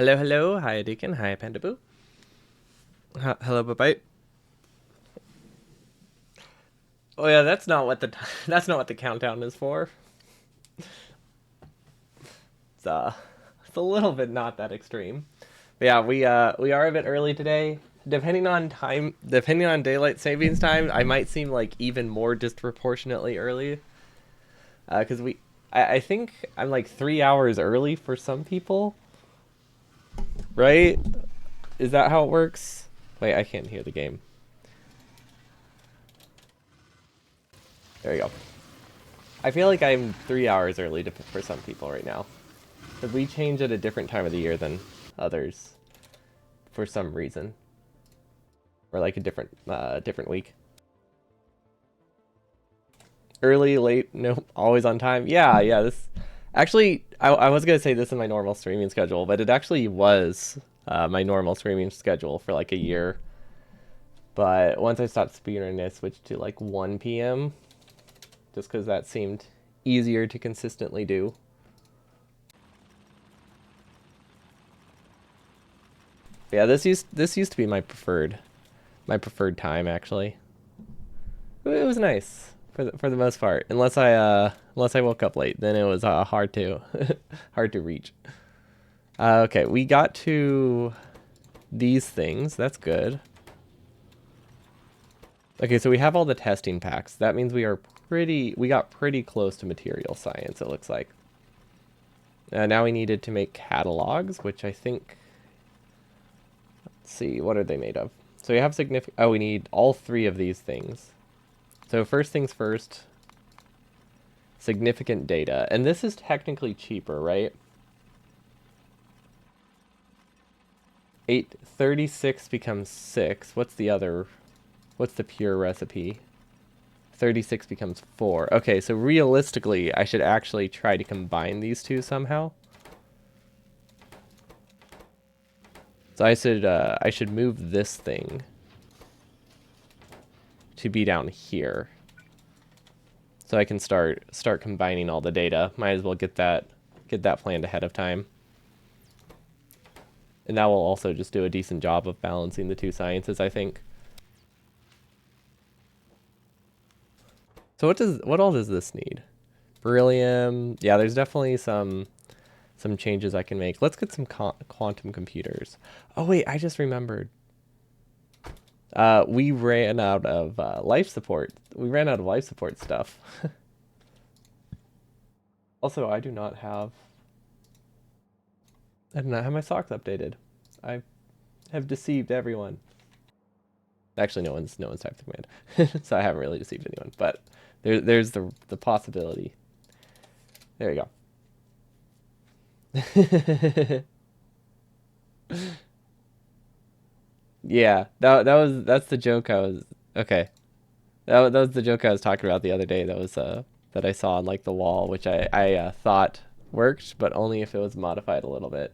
Hello, hello. Hi, Deacon. Hi, Pandaboo. Hello, Bye. Oh yeah, that's not what the that's not what the countdown is for. It's it's a little bit not that extreme. But yeah, we are a bit early today. Depending on daylight savings time, I might seem like even more disproportionately early. Because I think I'm like 3 hours early for some people, right? Is that how it works? Wait, I can't hear the game. There we go. I feel like I'm 3 hours early for some people right now. Because we change at a different time of the year than others for some reason. Or like a different week. Early, late, no, always on time. Yeah, this... Actually, I was going to say this in my normal streaming schedule, but it actually was my normal streaming schedule for like a year. But once I stopped speedrunning, I switched to like 1 p.m. Just because that seemed easier to consistently do. Yeah, this used to be my preferred time actually. It was nice for the most part, unless I woke up late, then it was hard to hard to reach. Okay, we got to these things. That's good. Okay, so we have all the testing packs. That means we got pretty close to material science, it looks like. Now we needed to make catalogs, which I think, let's see, what are they made of? So we have we need all three of these things. So first things first, significant data. And this is technically cheaper, right? 836 becomes 6. What's the pure recipe? 36 becomes 4. Okay, so realistically, I should actually try to combine these two somehow. So I should move this thing to be down here. So I can start combining all the data. Might as well get that planned ahead of time. And that will also just do a decent job of balancing the two sciences, I think. So what all does this need? Beryllium. Yeah, there's definitely some changes I can make. Let's get some quantum computers. Oh wait, I just remembered. We ran out of life support. We ran out of life support stuff. Also, I do not have my socks updated. I have deceived everyone. Actually, no one's typed the command, so I haven't really deceived anyone. But there's the possibility. There you go. Yeah, that's the joke I was okay. That was the joke I was talking about the other day. That I saw on like the wall, which I thought worked, but only if it was modified a little bit.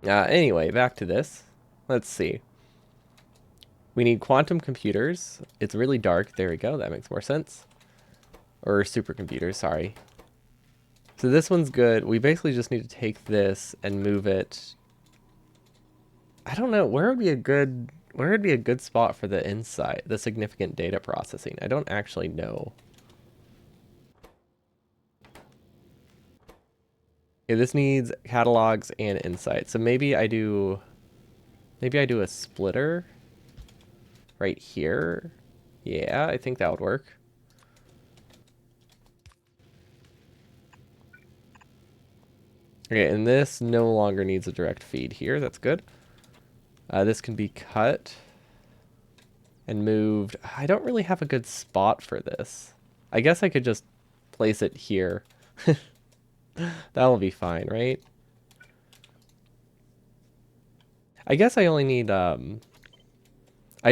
Anyway, back to this. Let's see. We need quantum computers. It's really dark. There we go. That makes more sense. Or supercomputers, sorry. So this one's good. We basically just need to take this and move it. I don't know. Where would be a good spot for the significant data processing? I don't actually know. Okay, this needs catalogs and insight. So maybe I do a splitter right here. Yeah, I think that would work. Okay, and this no longer needs a direct feed here. That's good. This can be cut and moved. I don't really have a good spot for this. I guess I could just place it here. That will be fine, right? I guess I only need, I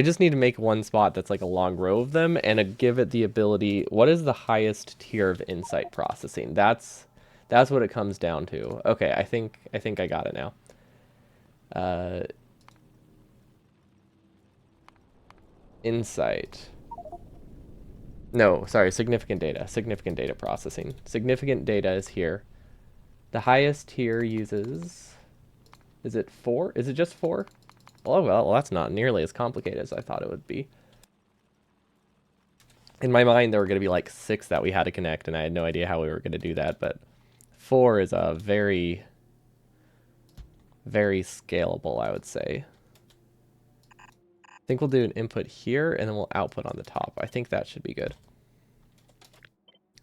just need to make one spot that's like a long row of them and give it the ability. What is the highest tier of insight processing? That's what it comes down to. Okay, I think I got it now. Insight. No, sorry, significant data. Significant data processing. Significant data is here. The highest here uses, is it 4? Is it just 4? Oh, well, that's not nearly as complicated as I thought it would be. In my mind, there were going to be like 6 that we had to connect, and I had no idea how we were going to do that, but 4 is a very, very scalable, I would say. I think we'll do an input here, and then we'll output on the top. I think that should be good.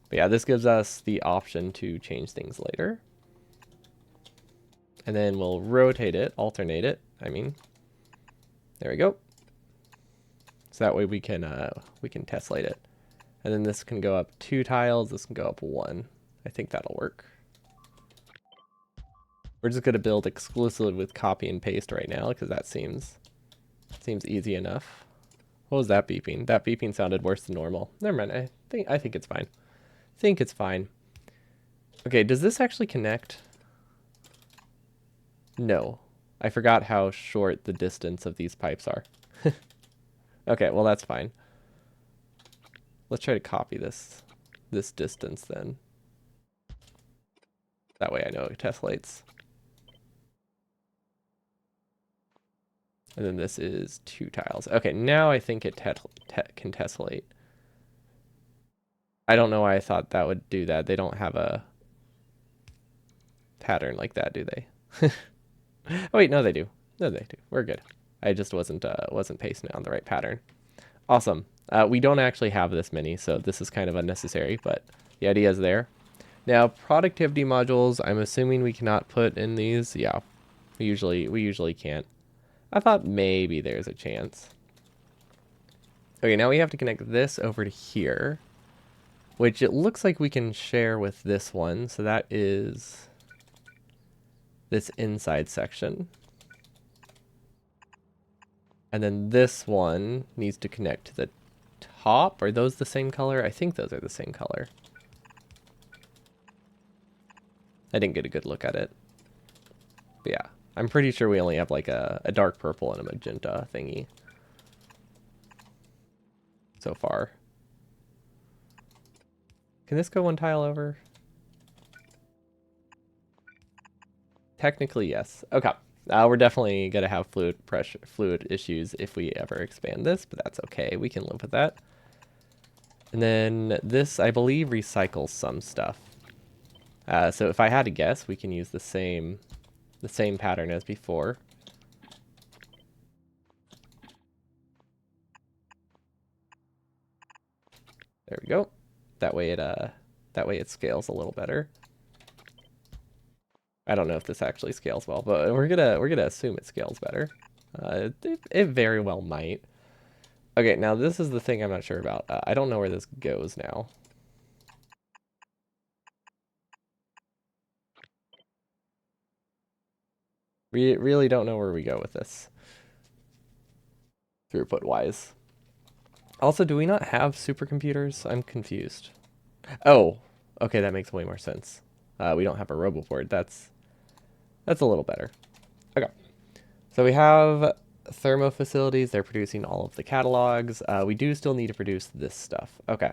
But yeah, this gives us the option to change things later. And then we'll rotate it, alternate it, I mean. There we go. So that way we can tessellate it. And then this can go up 2 tiles, this can go up 1. I think that'll work. We're just going to build exclusively with copy and paste right now, because that seems easy enough. What was that beeping? That beeping sounded worse than normal. Never mind, I think it's fine. I think it's fine. Okay, does this actually connect? No. I forgot how short the distance of these pipes are. Okay, well that's fine. Let's try to copy this distance then. That way I know it tessellates. And then this is 2 tiles. Okay, now I think it can tessellate. I don't know why I thought that would do that. They don't have a pattern like that, do they? Oh wait, no they do. No they do. We're good. I just wasn't pasting it on the right pattern. Awesome. We don't actually have this many, so this is kind of unnecessary, but the idea is there. Now, productivity modules, I'm assuming we cannot put in these. Yeah, we usually can't. I thought maybe there's a chance. Okay, now we have to connect this over to here, which it looks like we can share with this one. So that is this inside section. And then this one needs to connect to the top. Are those the same color? I think those are the same color. I didn't get a good look at it. But yeah, I'm pretty sure we only have like a dark purple and a magenta thingy so far. Can this go 1 tile over? Technically, yes. Okay. We're definitely going to have fluid issues if we ever expand this, but that's okay. We can live with that. And then this, I believe, recycles some stuff. So if I had to guess, we can use the same pattern as before. There we go. That way it scales a little better. I don't know if this actually scales well, but we're gonna assume it scales better. It very well might. Okay, now this is the thing I'm not sure about. I don't know where this goes now. We really don't know where we go with this, throughput wise. Also, do we not have supercomputers? I'm confused. Oh, okay, that makes way more sense. We don't have a roboboard. That's a little better. Okay, so we have thermo facilities. They're producing all of the catalogs. We do still need to produce this stuff. Okay.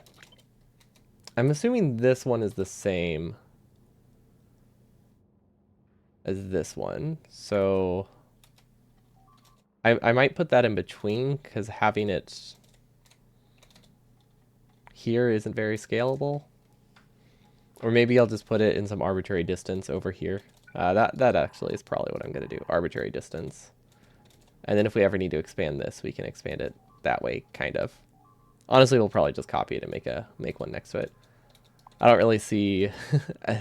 I'm assuming this one is the same as this one. So I might put that in between because having it here isn't very scalable. Or maybe I'll just put it in some arbitrary distance over here. That actually is probably what I'm going to do. Arbitrary distance. And then if we ever need to expand this, we can expand it that way, kind of. Honestly, we'll probably just copy it and make one next to it. I don't really see...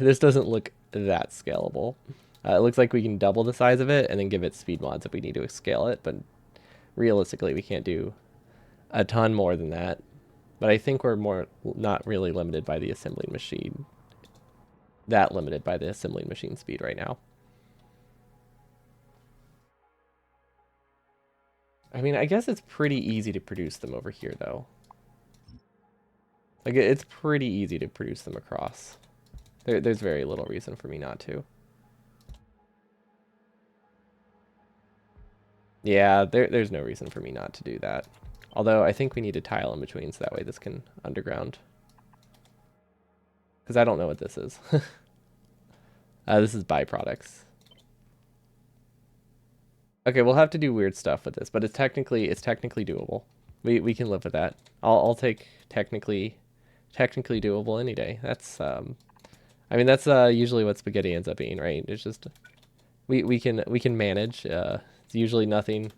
This doesn't look that scalable. It looks like we can double the size of it and then give it speed mods if we need to scale it, but realistically, we can't do a ton more than that. But I think we're not really limited by the assembling machine. That limited by the assembling machine speed right now. I mean, I guess it's pretty easy to produce them over here, though. Like, it's pretty easy to produce them across. There's very little reason for me not to. Yeah, there's no reason for me not to do that. Although, I think we need a tile in between, so that way this can underground. Because I don't know what this is. This is byproducts. Okay, we'll have to do weird stuff with this, but it's technically doable. We can live with that. I'll take technically doable any day. That's I mean that's usually what spaghetti ends up being, right? It's just we can manage. It's usually nothing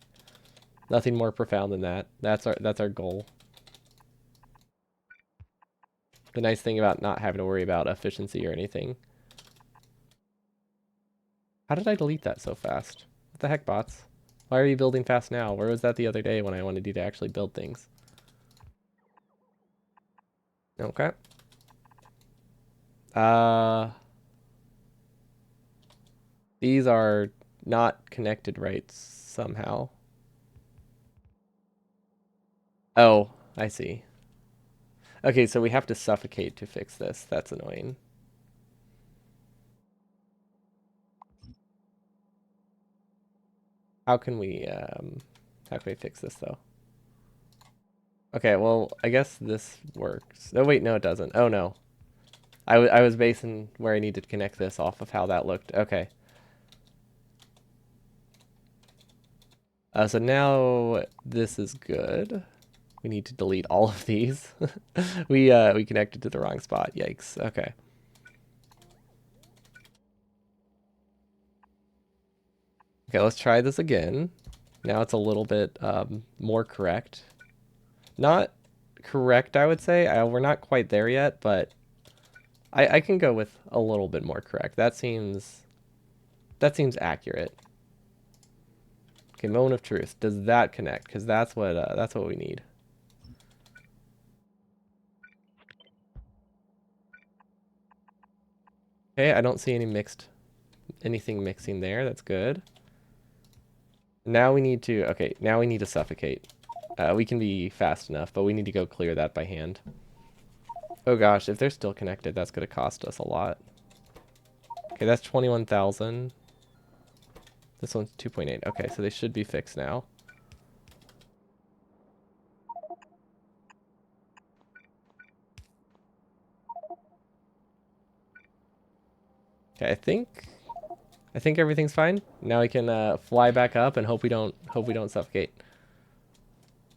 more profound than that. That's our goal. The nice thing about not having to worry about efficiency or anything. How did I delete that so fast? What the heck, bots? Why are you building fast now? Where was that the other day when I wanted you to actually build things? Okay. These are not connected right somehow. Oh, I see. Okay, so we have to suffocate to fix this. That's annoying. How can we fix this though? Okay, well, I guess this works. Oh wait, no it doesn't. Oh no. I was basing where I needed to connect this off of how that looked. Okay. So now this is good. We need to delete all of these. We connected to the wrong spot. Yikes. Okay. Okay, let's try this again. Now it's a little bit more correct. Not correct, I would say. We're not quite there yet, but I can go with a little bit more correct. That seems accurate. Okay, moment of truth. Does that connect? Because that's what we need. Okay, I don't see anything mixing there. That's good. Now we need to, okay, now we need to suffocate. We can be fast enough, but we need to go clear that by hand. Oh gosh, if they're still connected, that's going to cost us a lot. Okay, that's 21,000. This one's 2.8. Okay, so they should be fixed now. Okay, I think everything's fine. Now we can fly back up and hope we don't suffocate.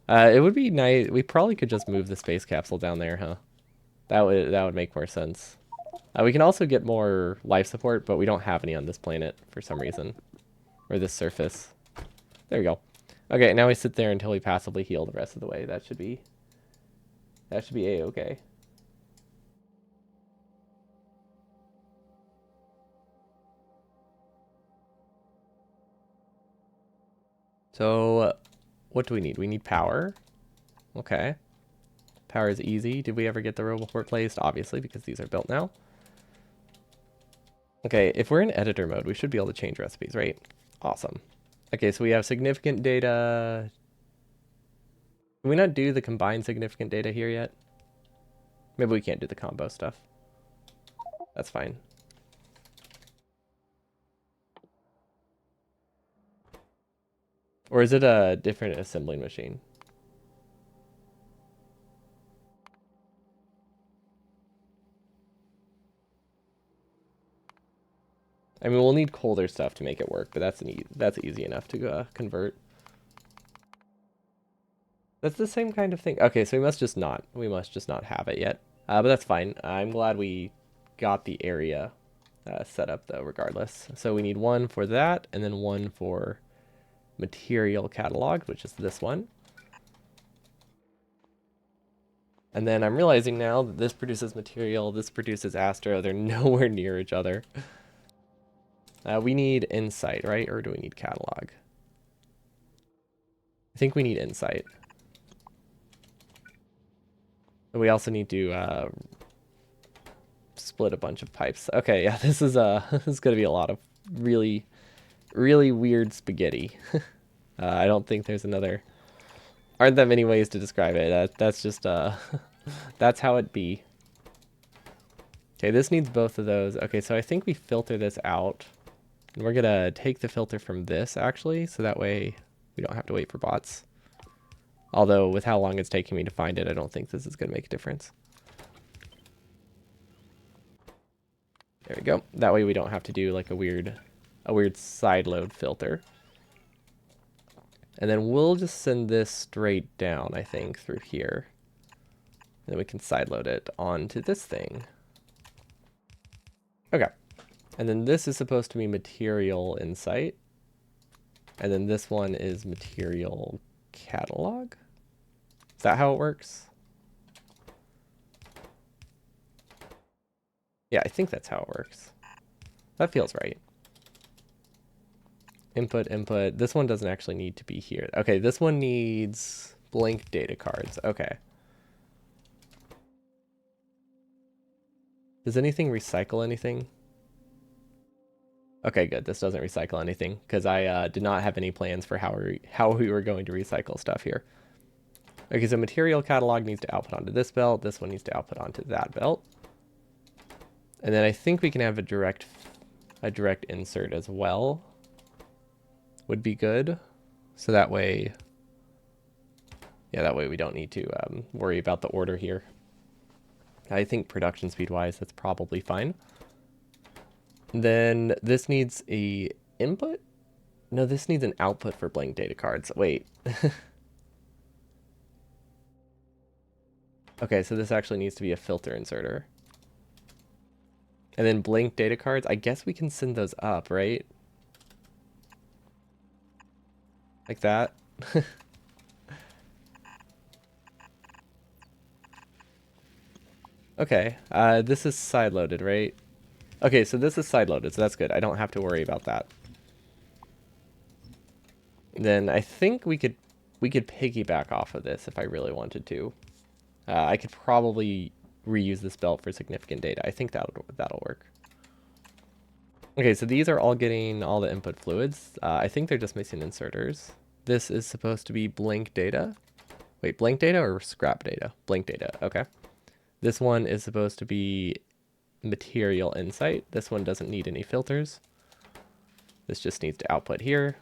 It would be nice. We probably could just move the space capsule down there, huh? That would make more sense. We can also get more life support, but we don't have any on this planet for some reason, or this surface. There we go. Okay, now we sit there until we passively heal the rest of the way. That should be a-okay. So, what do we need? We need power. Okay. Power is easy. Did we ever get the roboport placed? Obviously, because these are built now. Okay, if we're in editor mode, we should be able to change recipes, right? Awesome. Okay, so we have significant data. Can we not do the combined significant data here yet? Maybe we can't do the combo stuff. That's fine. Or is it a different assembling machine? I mean, we'll need colder stuff to make it work, but that's easy enough to convert. That's the same kind of thing. Okay, so we must just not have it yet. But that's fine. I'm glad we got the area set up though, regardless. So we need one for that, and then one for material catalog, which is this one. And then I'm realizing now that this produces material, this produces astro. They're nowhere near each other. We need insight, right? Or do we need catalog? I think we need insight. We also need to split a bunch of pipes. Okay, yeah, this is this is gonna be a lot of really weird spaghetti. I don't think there's aren't that many ways to describe it. That's just that's how it be. Okay, this needs both of those. Okay, so I think we filter this out. And we're gonna take the filter from this actually, so that way we don't have to wait for bots. Although with how long it's taking me to find it, I don't think this is gonna make a difference. There we go. That way we don't have to do like a weird side load filter. And then we'll just send this straight down, I think, through here. And then we can side load it onto this thing. Okay. And then this is supposed to be material insight. And then this one is material catalog. Is that how it works? Yeah, I think that's how it works. That feels right. Input, input. This one doesn't actually need to be here. Okay, this one needs blank data cards. Okay. Does anything recycle anything? Okay, good. This doesn't recycle anything because I did not have any plans for how we were going to recycle stuff here. Okay, so material catalog needs to output onto this belt. This one needs to output onto that belt. And then I think we can have a direct insert as well. Would be good. So that way, yeah, that way we don't need to worry about the order here. I think production speed wise, that's probably fine. Then this needs a input? No, this needs an output for blank data cards. Wait. Okay, so this actually needs to be a filter inserter. And then blank data cards, I guess we can send those up, right? Like that. Okay, this is side loaded, right? Okay, so this is side loaded, so that's good. I don't have to worry about that. Then I think we could piggyback off of this if I really wanted to. I could probably reuse this belt for significant data. I think that'll work. Okay, so these are all getting all the input fluids. I think they're just missing inserters. This is supposed to be blank data. Wait, blank data or scrap data? Blank data, okay. This one is supposed to be material insight. This one doesn't need any filters. This just needs to output here.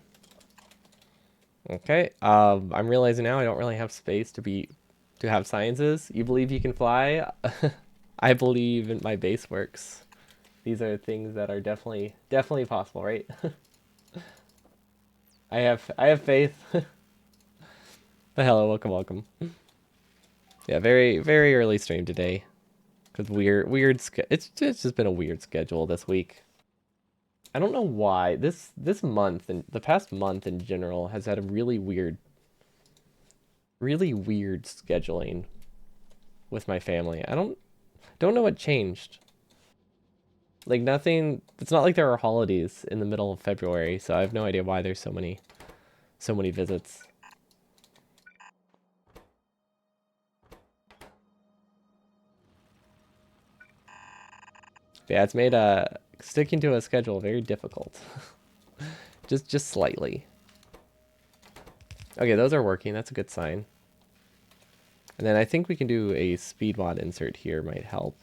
Okay, I'm realizing now I don't really have space to have sciences. You believe you can fly? I believe in my base works. These are things that are definitely possible, right? I have faith. But hello, welcome. Yeah, very early stream today. Cause it's just been a weird schedule this week. I don't know why this month and the past month in general has had a really weird scheduling with my family. I don't know what changed. Like nothing. It's not like there are holidays in the middle of February, so I have no idea why there's so many visits. Yeah, it's made sticking to a schedule very difficult. just slightly. Okay, those are working. That's a good sign. And then I think we can do a speed mod insert here might help.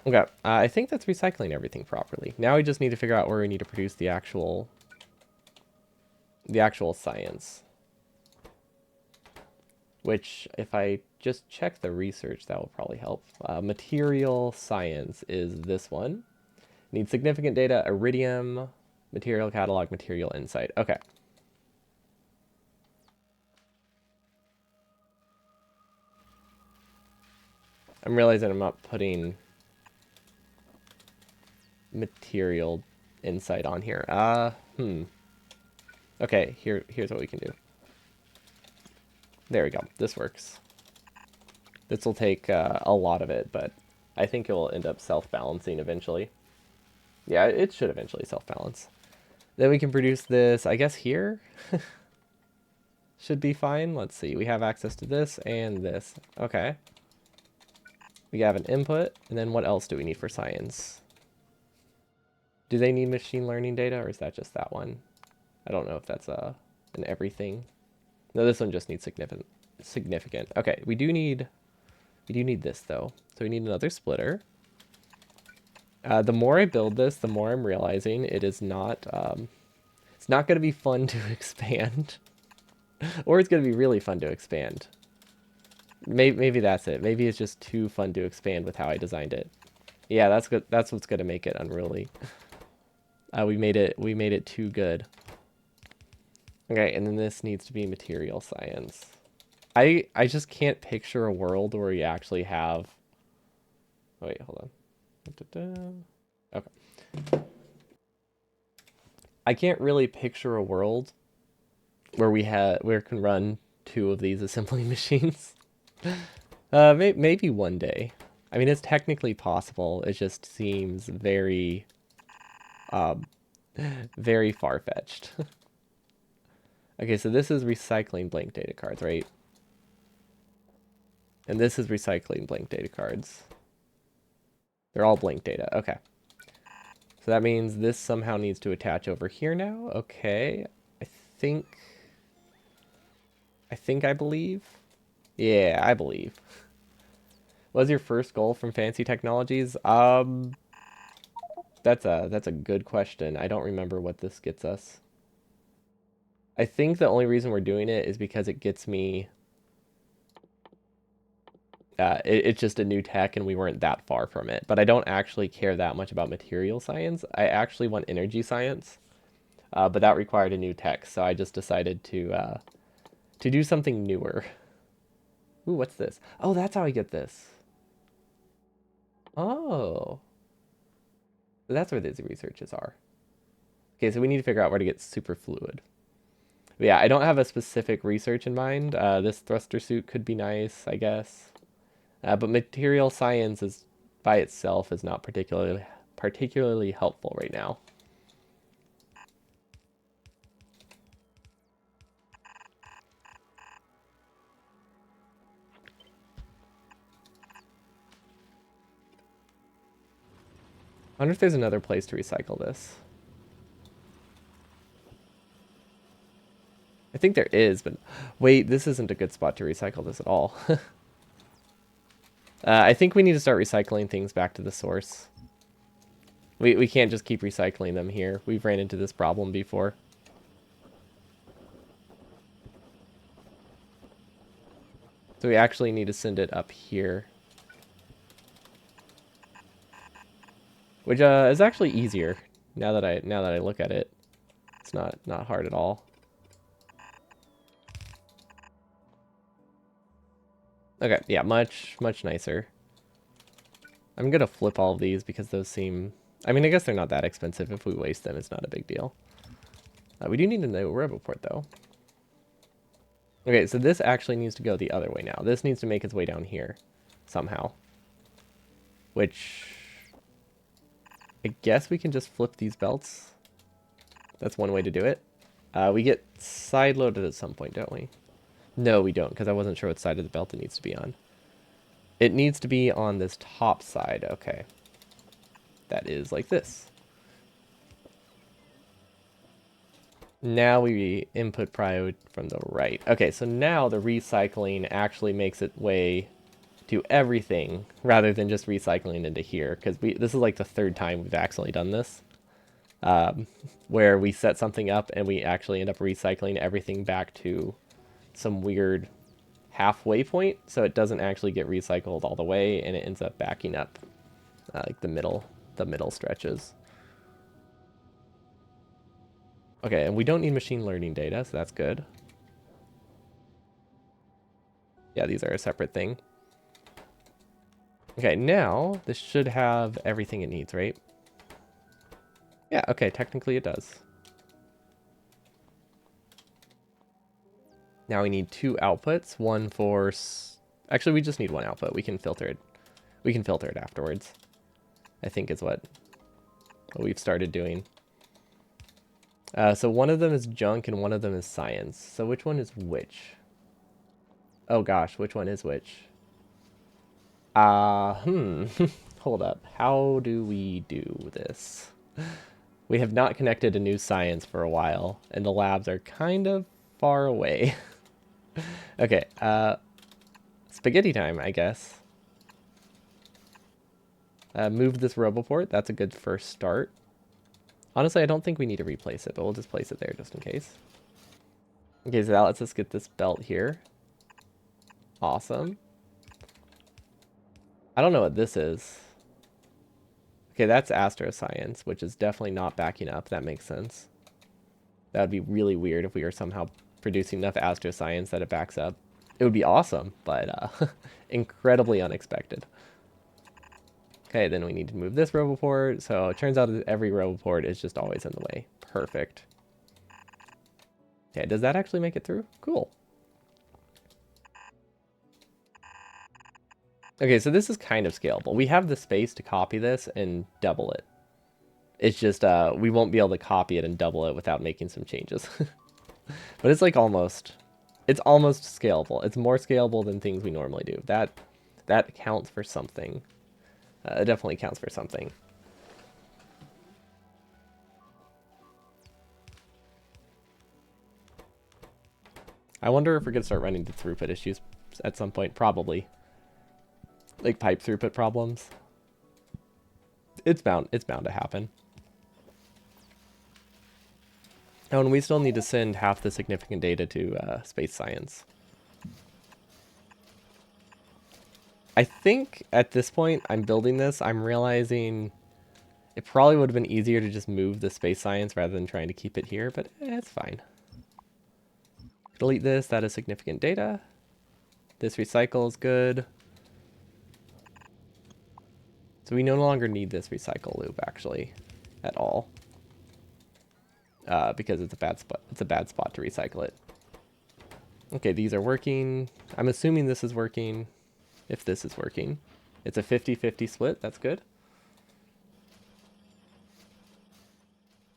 Okay, I think that's recycling everything properly. Now we just need to figure out where we need to produce the actual science. Which, if I just check the research, that will probably help. Material science is this one. Needs significant data, iridium, material catalog, material insight. Okay. I'm realizing I'm not putting material insight on here. Okay, here's what we can do. There we go. This works. This will take a lot of it, but I think it will end up self-balancing eventually. Yeah, it should eventually self-balance. Then we can produce this, I guess, here. Should be fine. Let's see. We have access to this and this. Okay. We have an input, and then what else do we need for science? Do they need machine learning data, or is that just that one? I don't know if that's an everything. No, this one just needs significant. Okay, we do need this though. So we need another splitter. The more I build this, the more I'm realizing it's not going to be fun to expand. Or it's going to be really fun to expand. Maybe that's it. Maybe it's just too fun to expand with how I designed it. Yeah, that's good. That's what's gonna make it unruly. We made it too good. Okay, and then this needs to be material science. I just can't picture a world where we actually have. Oh, wait, hold on. Da-da-da. Okay. I can't really picture a world where we can run two of these assembly machines. Maybe one day. I mean, it's technically possible. It just seems very, um, very far-fetched. Okay, so this is recycling blank data cards, right? And this is recycling blank data cards. They're all blank data. Okay. So that means this somehow needs to attach over here now. Okay. I think... I believe. Yeah, I believe. What was your first goal from Fancy Technologies? That's a good question. I don't remember what this gets us. I think the only reason we're doing it is because it gets me... it's just a new tech and we weren't that far from it. But I don't actually care that much about material science. I actually want energy science. But that required a new tech, so I just decided to do something newer. Ooh, what's this? Oh, that's how I get this. Oh. So that's where these researches are. Okay, so we need to figure out where to get super fluid. But yeah, I don't have a specific research in mind. This thruster suit could be nice, I guess. But material science is by itself is not particularly helpful right now. I wonder if there's another place to recycle this. I think there is, but wait, this isn't a good spot to recycle this at all. I think we need to start recycling things back to the source. We can't just keep recycling them here. We've ran into this problem before. So we actually need to send it up here. Which is actually easier now that I look at it. It's not hard at all. Okay, yeah, much nicer. I'm gonna flip all of these because those seem... I mean, I guess they're not that expensive. If we waste them, it's not a big deal. We do need a new RoboPort, though. Okay, so this actually needs to go the other way now. This needs to make its way down here somehow. Which... I guess we can just flip these belts. That's one way to do it. We get side-loaded at some point, don't we? No, we don't, because I wasn't sure what side of the belt it needs to be on. It needs to be on this top side. Okay. That is like this. Now we input prio from the right. Okay, so now the recycling actually makes its way to everything rather than just recycling into here. Because this is like the third time we've accidentally done this. Where we set something up and we actually end up recycling everything back to some weird halfway point. So it doesn't actually get recycled all the way and it ends up backing up like the middle stretches. Okay, and we don't need machine learning data, so that's good. Yeah, these are a separate thing. Okay, now this should have everything it needs, right? Yeah, okay, technically it does. Now we need two outputs, one for... Actually, we just need one output. We can filter it. We can filter it afterwards. I think is what we've started doing. So one of them is junk and one of them is science. So which one is which? Oh gosh, which one is which? Hold up. How do we do this? We have not connected a new science for a while, and the labs are kind of far away. Okay, spaghetti time, I guess. Move this RoboPort. That's a good first start. Honestly, I don't think we need to replace it, but we'll just place it there just in case. Okay, so that lets us get this belt here. Awesome. I don't know what this is. Okay, that's astroscience, which is definitely not backing up. That makes sense. That would be really weird if we were somehow producing enough astroscience that it backs up. It would be awesome, but incredibly unexpected. Okay, then we need to move this roboport. So it turns out that every roboport is just always in the way. Perfect. Okay, does that actually make it through? Cool. Okay, so this is kind of scalable. We have the space to copy this and double it. It's just we won't be able to copy it and double it without making some changes. But it's like it's almost scalable. It's more scalable than things we normally do. That counts for something. It definitely counts for something. I wonder if we're gonna start running into throughput issues at some point. Probably. Like pipe throughput problems. It's bound to happen. Oh, and we still need to send half the significant data to space science. I think at this point I'm building this, I'm realizing it probably would have been easier to just move the space science rather than trying to keep it here, but it's fine. Delete this, that is significant data. This recycle is good. So we no longer need this recycle loop actually at all. Because it's a bad spot. It's a bad spot to recycle it. Okay, these are working. I'm assuming this is working. If this is working. It's a 50-50 split. That's good.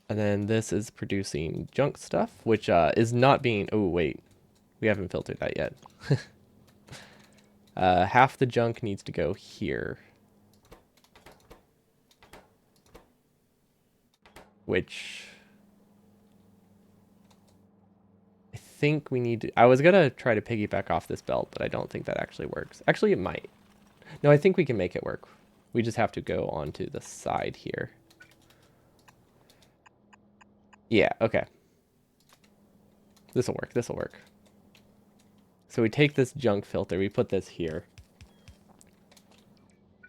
And then this is producing junk stuff, which is not being... Oh, wait. We haven't filtered that yet. Half the junk needs to go here. Which... I think we need to... I was going to try to piggyback off this belt, but I don't think that actually works. Actually, it might. No, I think we can make it work. We just have to go onto the side here. Yeah, okay. This'll work, this'll work. So we take this junk filter, we put this here.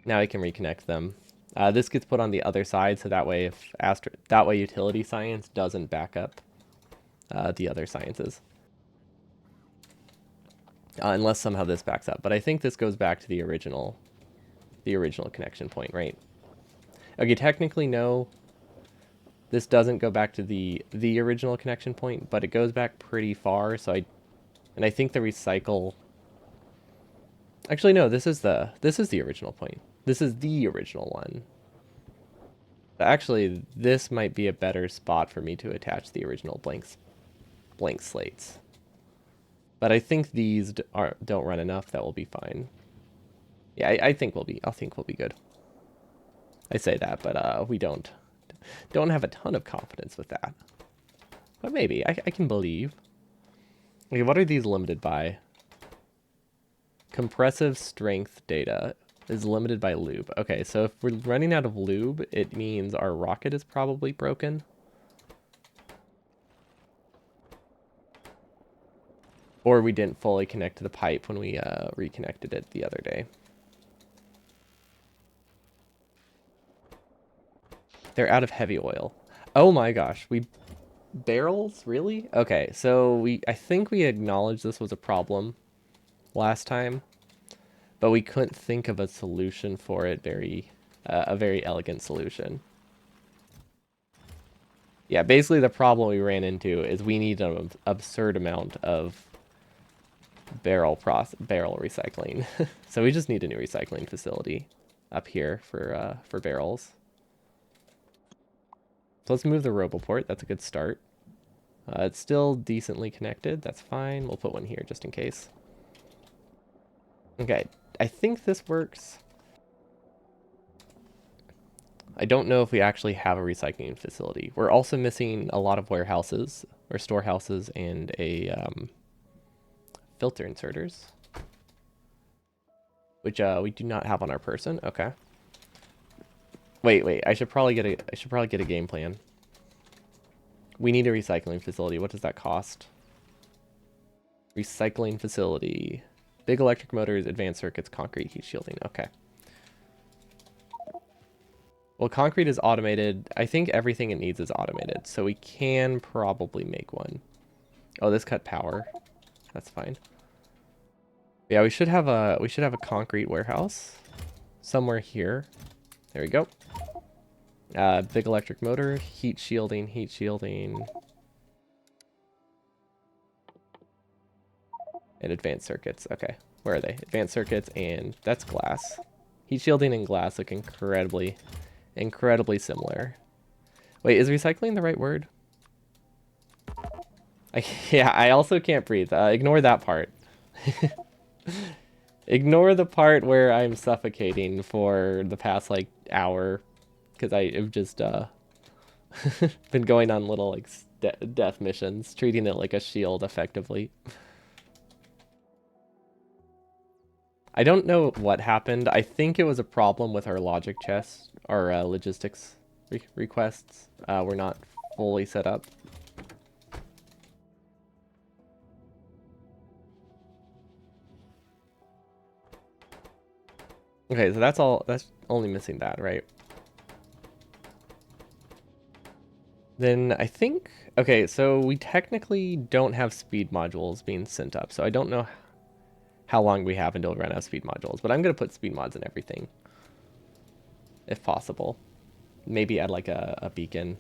Now we can reconnect them. This gets put on the other side, so that way utility science doesn't back up the other sciences. Unless somehow this backs up. But I think this goes back to the original connection point, right? Okay, technically no. This doesn't go back to the original connection point, but it goes back pretty far, so I think the recycle... Actually, no, this is the original point. This is the original one. Actually, this might be a better spot for me to attach the original blank slates. But I think these don't run enough. That will be fine. Yeah, I think we'll be good. I say that, but we don't have a ton of confidence with that. But maybe I can believe. Okay, what are these limited by? Compressive strength data is limited by lube. Okay, so if we're running out of lube, it means our rocket is probably broken. Or we didn't fully connect to the pipe when we reconnected it the other day. They're out of heavy oil. Oh my gosh, barrels? Really? Okay, so I think we acknowledged this was a problem last time, but we couldn't think of a solution for it, a very elegant solution. Yeah, basically the problem we ran into is we need an absurd amount of barrel recycling. So we just need a new recycling facility up here for barrels. So let's move the roboport. That's a good start. It's still decently connected. That's fine. We'll put one here just in case. Okay, I think this works. I don't know if we actually have a recycling facility. We're also missing a lot of warehouses or storehouses and a filter inserters, which we do not have on our person. Okay. Wait. I should probably get a game plan. We need a recycling facility. What does that cost? Recycling facility. Big electric motors, advanced circuits, concrete heat shielding. Okay. Well, concrete is automated. I think everything it needs is automated, so we can probably make one. Oh, this cut power. That's fine. Yeah, we should have a concrete warehouse somewhere here. There we go. Big electric motor, heat shielding, and advanced circuits. Okay, where are they? Advanced circuits, and that's glass. Heat shielding and glass look incredibly similar. Wait, is recycling the right word? Yeah, I also can't breathe. Ignore that part. Ignore the part where I'm suffocating for the past like hour, because I have just been going on little like death missions, treating it like a shield effectively. I don't know what happened. I think it was a problem with our logic chest, our logistics requests. We're not fully set up. Okay, so that's all. That's only missing that, right? Then I think, okay, so we technically don't have speed modules being sent up, so I don't know how long we have until we run out of speed modules, but I'm going to put speed mods in everything, if possible. Maybe add like a beacon.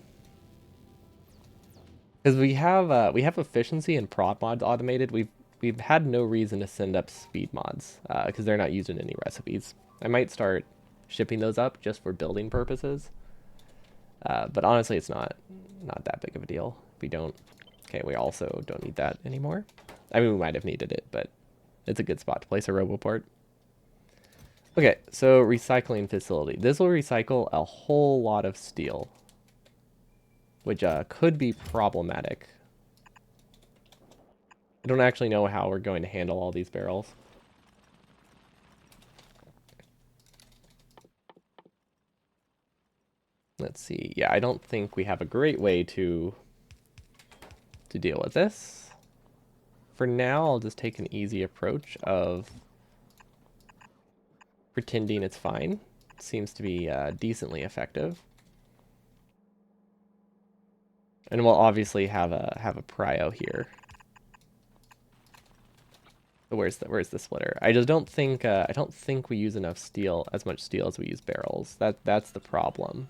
Because we have efficiency and prod mods automated. We've had no reason to send up speed mods, because they're not used in any recipes. I might start shipping those up just for building purposes. But honestly, it's not that big of a deal if we don't. Okay, we also don't need that anymore. I mean, we might have needed it, but it's a good spot to place a roboport. Okay, so recycling facility. This will recycle a whole lot of steel, which could be problematic. I don't actually know how we're going to handle all these barrels. Let's see. Yeah, I don't think we have a great way to deal with this. For now, I'll just take an easy approach of pretending it's fine. Seems to be decently effective. And we'll obviously have a prio here. Where's the splitter? I just don't think we use enough steel, as much steel as we use barrels. That's the problem.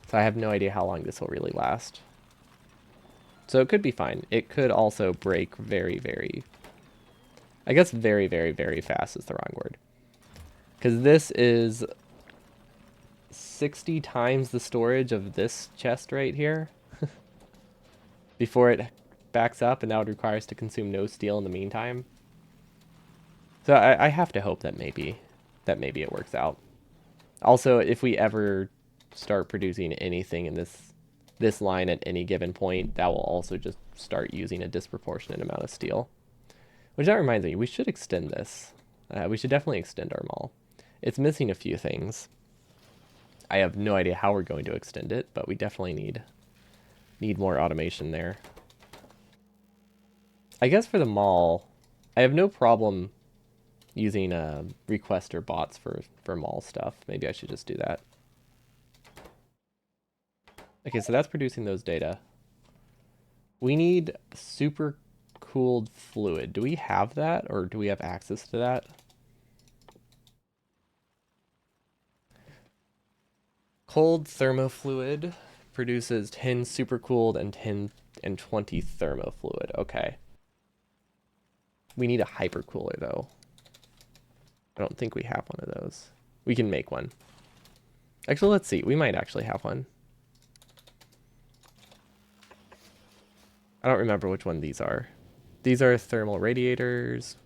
So I have no idea how long this will really last. So it could be fine. It could also break very, very... I guess very, very, very fast is the wrong word. Because this is 60 times the storage of this chest right here. Before it backs up, and now it requires to consume no steel in the meantime. So I have to hope that maybe it works out. Also, if we ever start producing anything in this line at any given point, that will also just start using a disproportionate amount of steel. Which that reminds me, we should extend this. We should definitely extend our mall. It's missing a few things. I have no idea how we're going to extend it, but we definitely need more automation there. I guess for the mall, I have no problem using requester bots for mall stuff. Maybe I should just do that. Okay, so that's producing those data. We need super cooled fluid. Do we have that, or do we have access to that? Cold thermofluid produces 10 supercooled and 10 and 20 thermofluid. Okay. We need a hypercooler though. I don't think we have one of those. We can make one. Actually, let's see. We might actually have one. I don't remember which one these are. These are thermal radiators.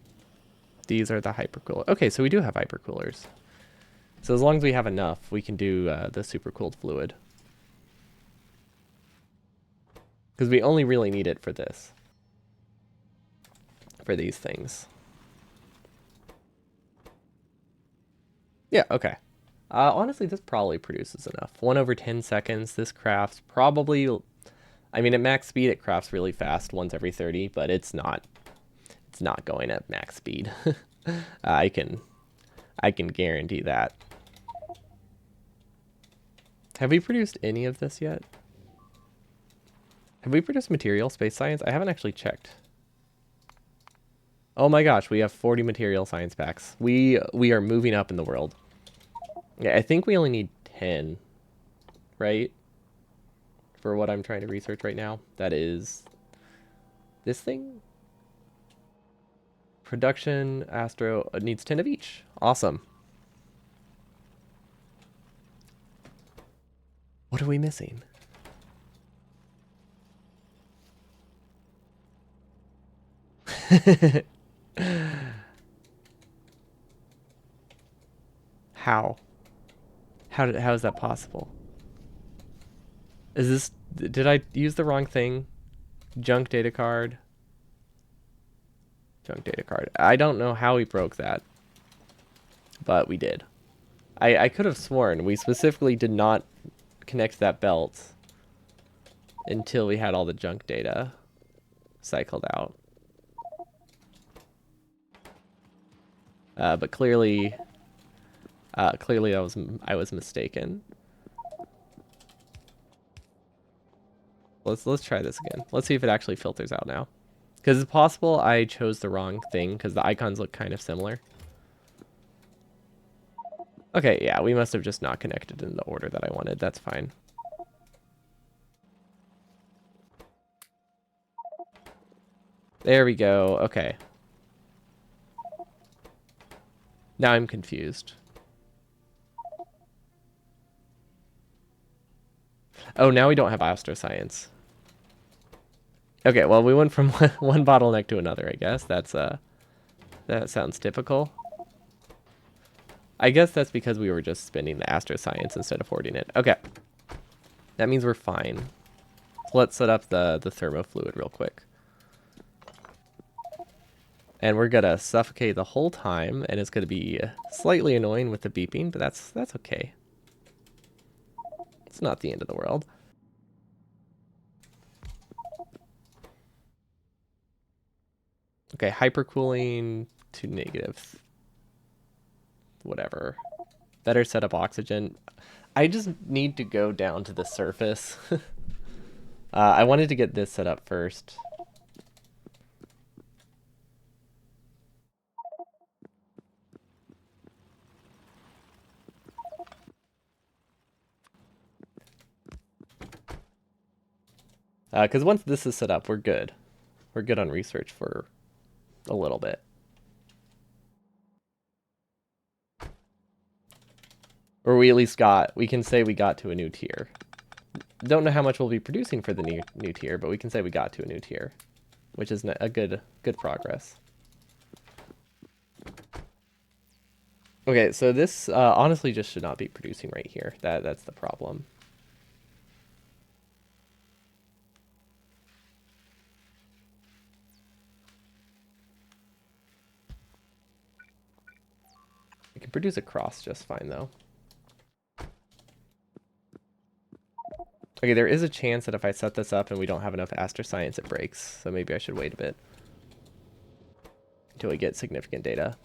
These are the hypercooler. Okay, so we do have hypercoolers. So as long as we have enough, we can do the supercooled fluid. Because we only really need it for this. For these things. Yeah, okay. Honestly, this probably produces enough. 1/10 seconds. This crafts probably... I mean, at max speed, it crafts really fast, once every 30, but it's not going at max speed. I can guarantee that. Have we produced any of this yet? Have we produced material space science? I haven't actually checked. Oh my gosh, we have 40 material science packs. We are moving up in the world. Yeah, I think we only need 10, right? For what I'm trying to research right now. That is this thing? Production, Astro, it needs 10 of each. Awesome. What are we missing? How? How is that possible? Is this, did I use the wrong thing? Junk data card. Junk data card. I don't know how we broke that, but we did. I could have sworn we specifically did not connect that belt until we had all the junk data cycled out. But clearly I was mistaken. Let's try this again. Let's see if it actually filters out now. Because it's possible I chose the wrong thing because the icons look kind of similar. Okay, yeah, we must have just not connected in the order that I wanted. That's fine. There we go. Okay. Now I'm confused. Oh, now we don't have astroscience. Okay, well, we went from one bottleneck to another, I guess. That sounds typical. I guess that's because we were just spinning the astroscience instead of hoarding it. Okay. That means we're fine. Let's set up the thermofluid real quick. And we're gonna suffocate the whole time, and it's gonna be slightly annoying with the beeping, but that's okay. It's not the end of the world. Okay, hypercooling to negative. Whatever. Better set up oxygen. I just need to go down to the surface. I wanted to get this set up first. Because once this is set up, we're good. We're good on research for a little bit. Or we at least we can say we got to a new tier. Don't know how much we'll be producing for the new tier, but we can say we got to a new tier, which is a good progress. Okay, so this honestly just should not be producing right here. That's the problem. We can produce a cross just fine though. Okay, there is a chance that if I set this up and we don't have enough astroscience, it breaks. So maybe I should wait a bit until we get significant data.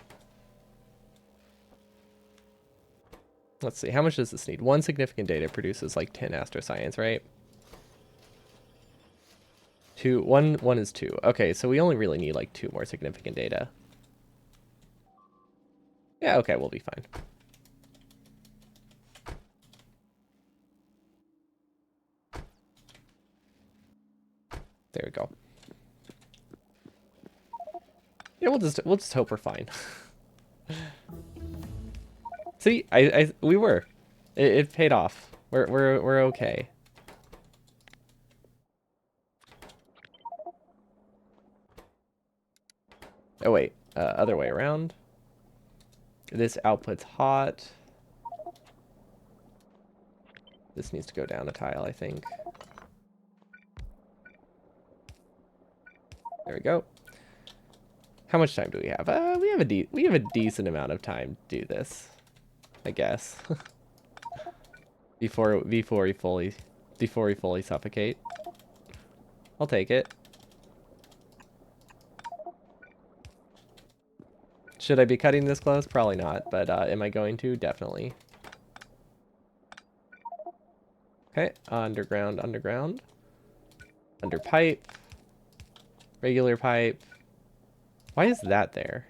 Let's see, how much does this need? One significant data produces like 10 astroscience, right? One is 2. Okay, so we only really need like 2 more significant data. Yeah, okay, we'll be fine. There we go. Yeah, we'll just hope we're fine. See, we were. It paid off. We're okay. Oh wait, other way around. This output's hot. This needs to go down a tile, I think. There we go. How much time do we have? We have a decent amount of time to do this, I guess. before we fully suffocate. I'll take it. Should I be cutting this close? Probably not, but am I going to? Definitely. Okay, underground, underground. Under pipe. Regular pipe. Why is that there?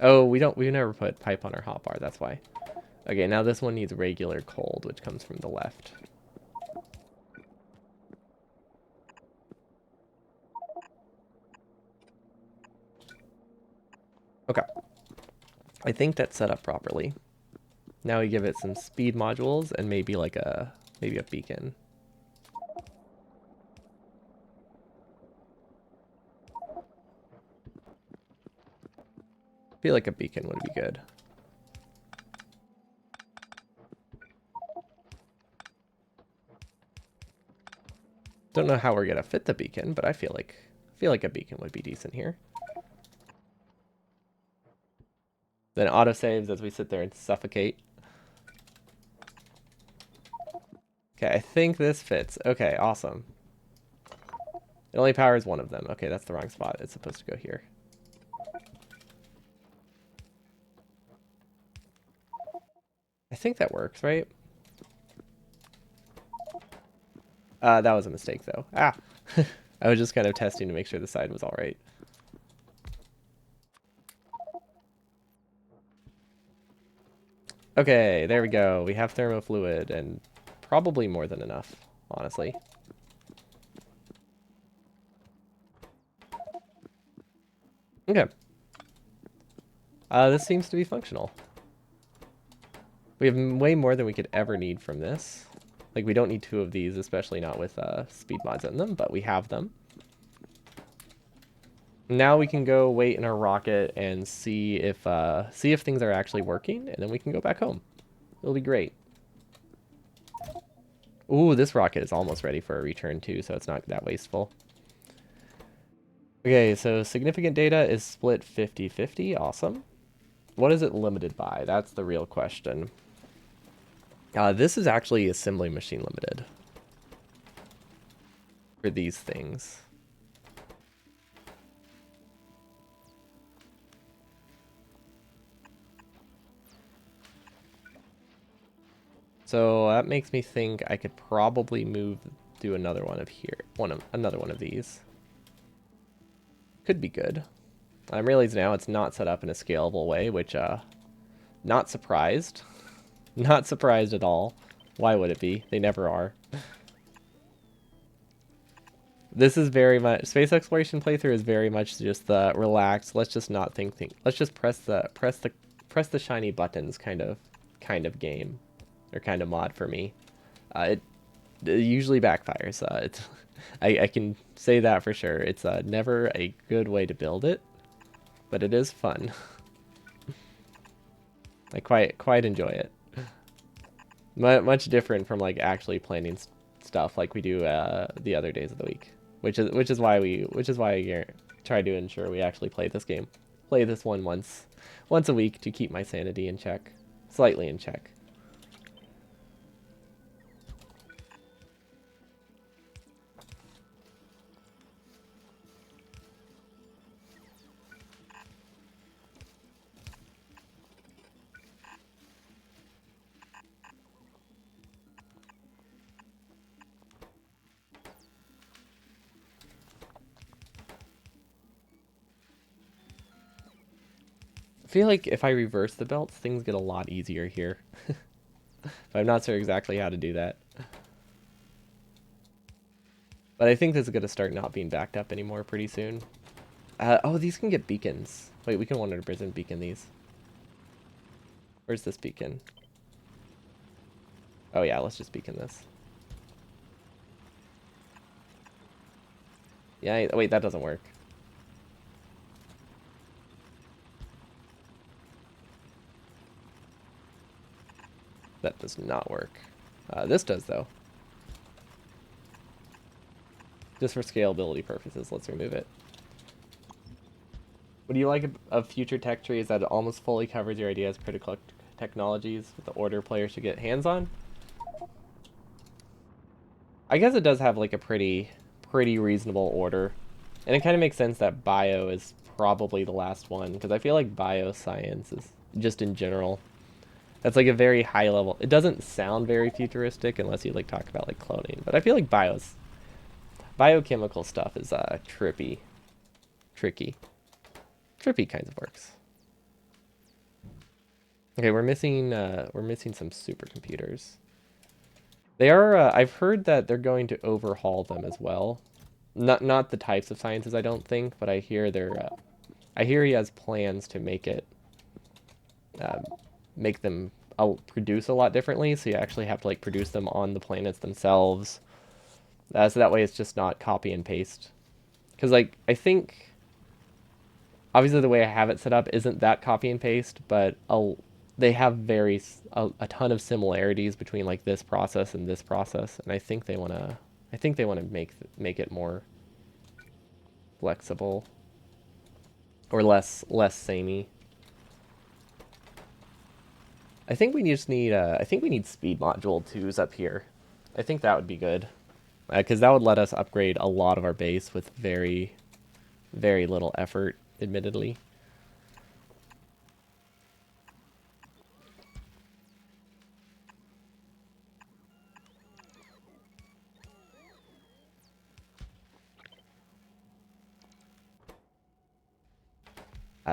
Oh, we never put pipe on our hotbar, that's why. Okay, now this one needs regular cold, which comes from the left. Okay. I think that's set up properly. Now we give it some speed modules and maybe like maybe a beacon. I feel like a beacon would be good. Don't know how we're gonna fit the beacon, but I feel like a beacon would be decent here. Then autosaves as we sit there and suffocate. Okay, I think this fits. Okay, awesome. It only powers one of them. Okay, that's the wrong spot. It's supposed to go here. I think that works, right? That was a mistake, though. Ah! I was just kind of testing to make sure the side was all right. Okay, there we go. We have thermofluid and probably more than enough, honestly. Okay. This seems to be functional. We have way more than we could ever need from this. Like, we don't need 2 of these, especially not with speed mods in them, but we have them. Now we can go wait in our rocket and see if things are actually working, and then we can go back home. It'll be great. Ooh, this rocket is almost ready for a return too, so it's not that wasteful. Okay, so significant data is split 50-50. Awesome. What is it limited by? That's the real question. This is actually assembly machine limited for these things. So that makes me think I could probably do another one of here, another one of these. Could be good. I'm realizing now it's not set up in a scalable way, which, not surprised. Not surprised at all. Why would it be? They never are. This is very much, space exploration playthrough is very much just the relaxed, let's just not think. Let's just press the shiny buttons kind of game, or kind of mod for me. It usually backfires. I can say that for sure. It's never a good way to build it, but it is fun. I quite enjoy it. Much different from like actually planning stuff like we do the other days of the week, which is why I try to ensure we actually play this game. Play this one once a week to keep my sanity in check, slightly in check. I feel like if I reverse the belts, things get a lot easier here. But I'm not sure exactly how to do that. But I think this is going to start not being backed up anymore pretty soon. Oh, these can get beacons. Wait, we can 100% beacon these. Where's this beacon? Oh yeah, let's just beacon this. Yeah, wait, that doesn't work. That does not work. This does, though. Just for scalability purposes, let's remove it. What do you like of future tech tree is that it almost fully covers your ideas critical technologies with the order players should get hands on? I guess it does have like a pretty reasonable order. And it kind of makes sense that bio is probably the last one, because I feel like bioscience is, just in general, That's like a very high level. It doesn't sound very futuristic unless you like talk about like cloning, but I feel like biochemical stuff is trippy, tricky, trippy kinds of works. Okay, we're missing some supercomputers. They are. I've heard that they're going to overhaul them as well. Not the types of sciences, I don't think, but I hear they're. I hear he has plans to uh, make them produce a lot differently. So you actually have to like produce them on the planets themselves. So that way it's just not copy and paste. Because like I think obviously the way I have it set up isn't that copy and paste, but they have a ton of similarities between like this process and this process, and I think they want to make it more flexible or less samey. I think we just need I think we need speed module 2s up here. I think that would be good. Because that would let us upgrade a lot of our base with very, very little effort, admittedly.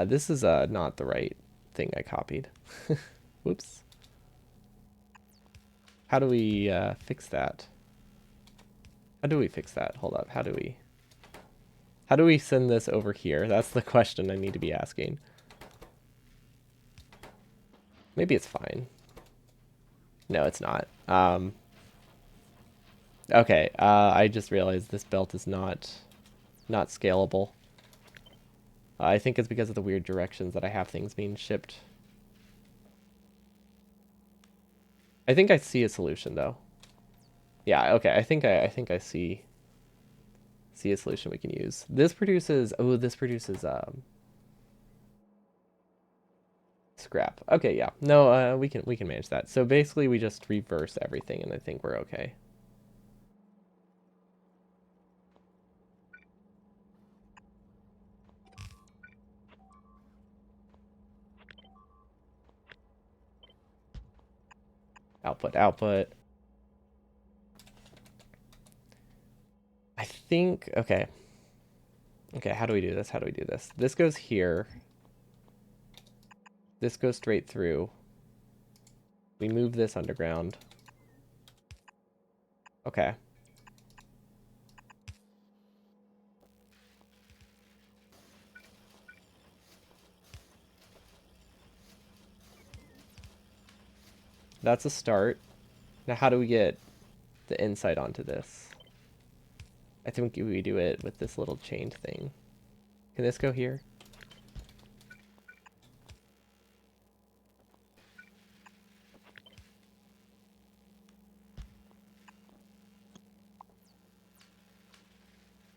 This is not the right thing I copied. Whoops. How do we fix that? How do we fix that? Hold up. How do we send this over here? That's the question I need to be asking. Maybe it's fine. No, it's not. Okay, I just realized this belt is not scalable. I think it's because of the weird directions that I have things being shipped. I think I see a solution though. Yeah, okay. I think I see a solution we can use. This produces scrap. Okay, yeah. No, we can manage that. So basically we just reverse everything and I think we're okay. Output. I think okay. Okay, how do we do this? How do we do this? This goes here. This goes straight through. We move this underground. Okay. That's a start. Now how do we get the inside onto this? I think we do it with this little chained thing. Can this go here?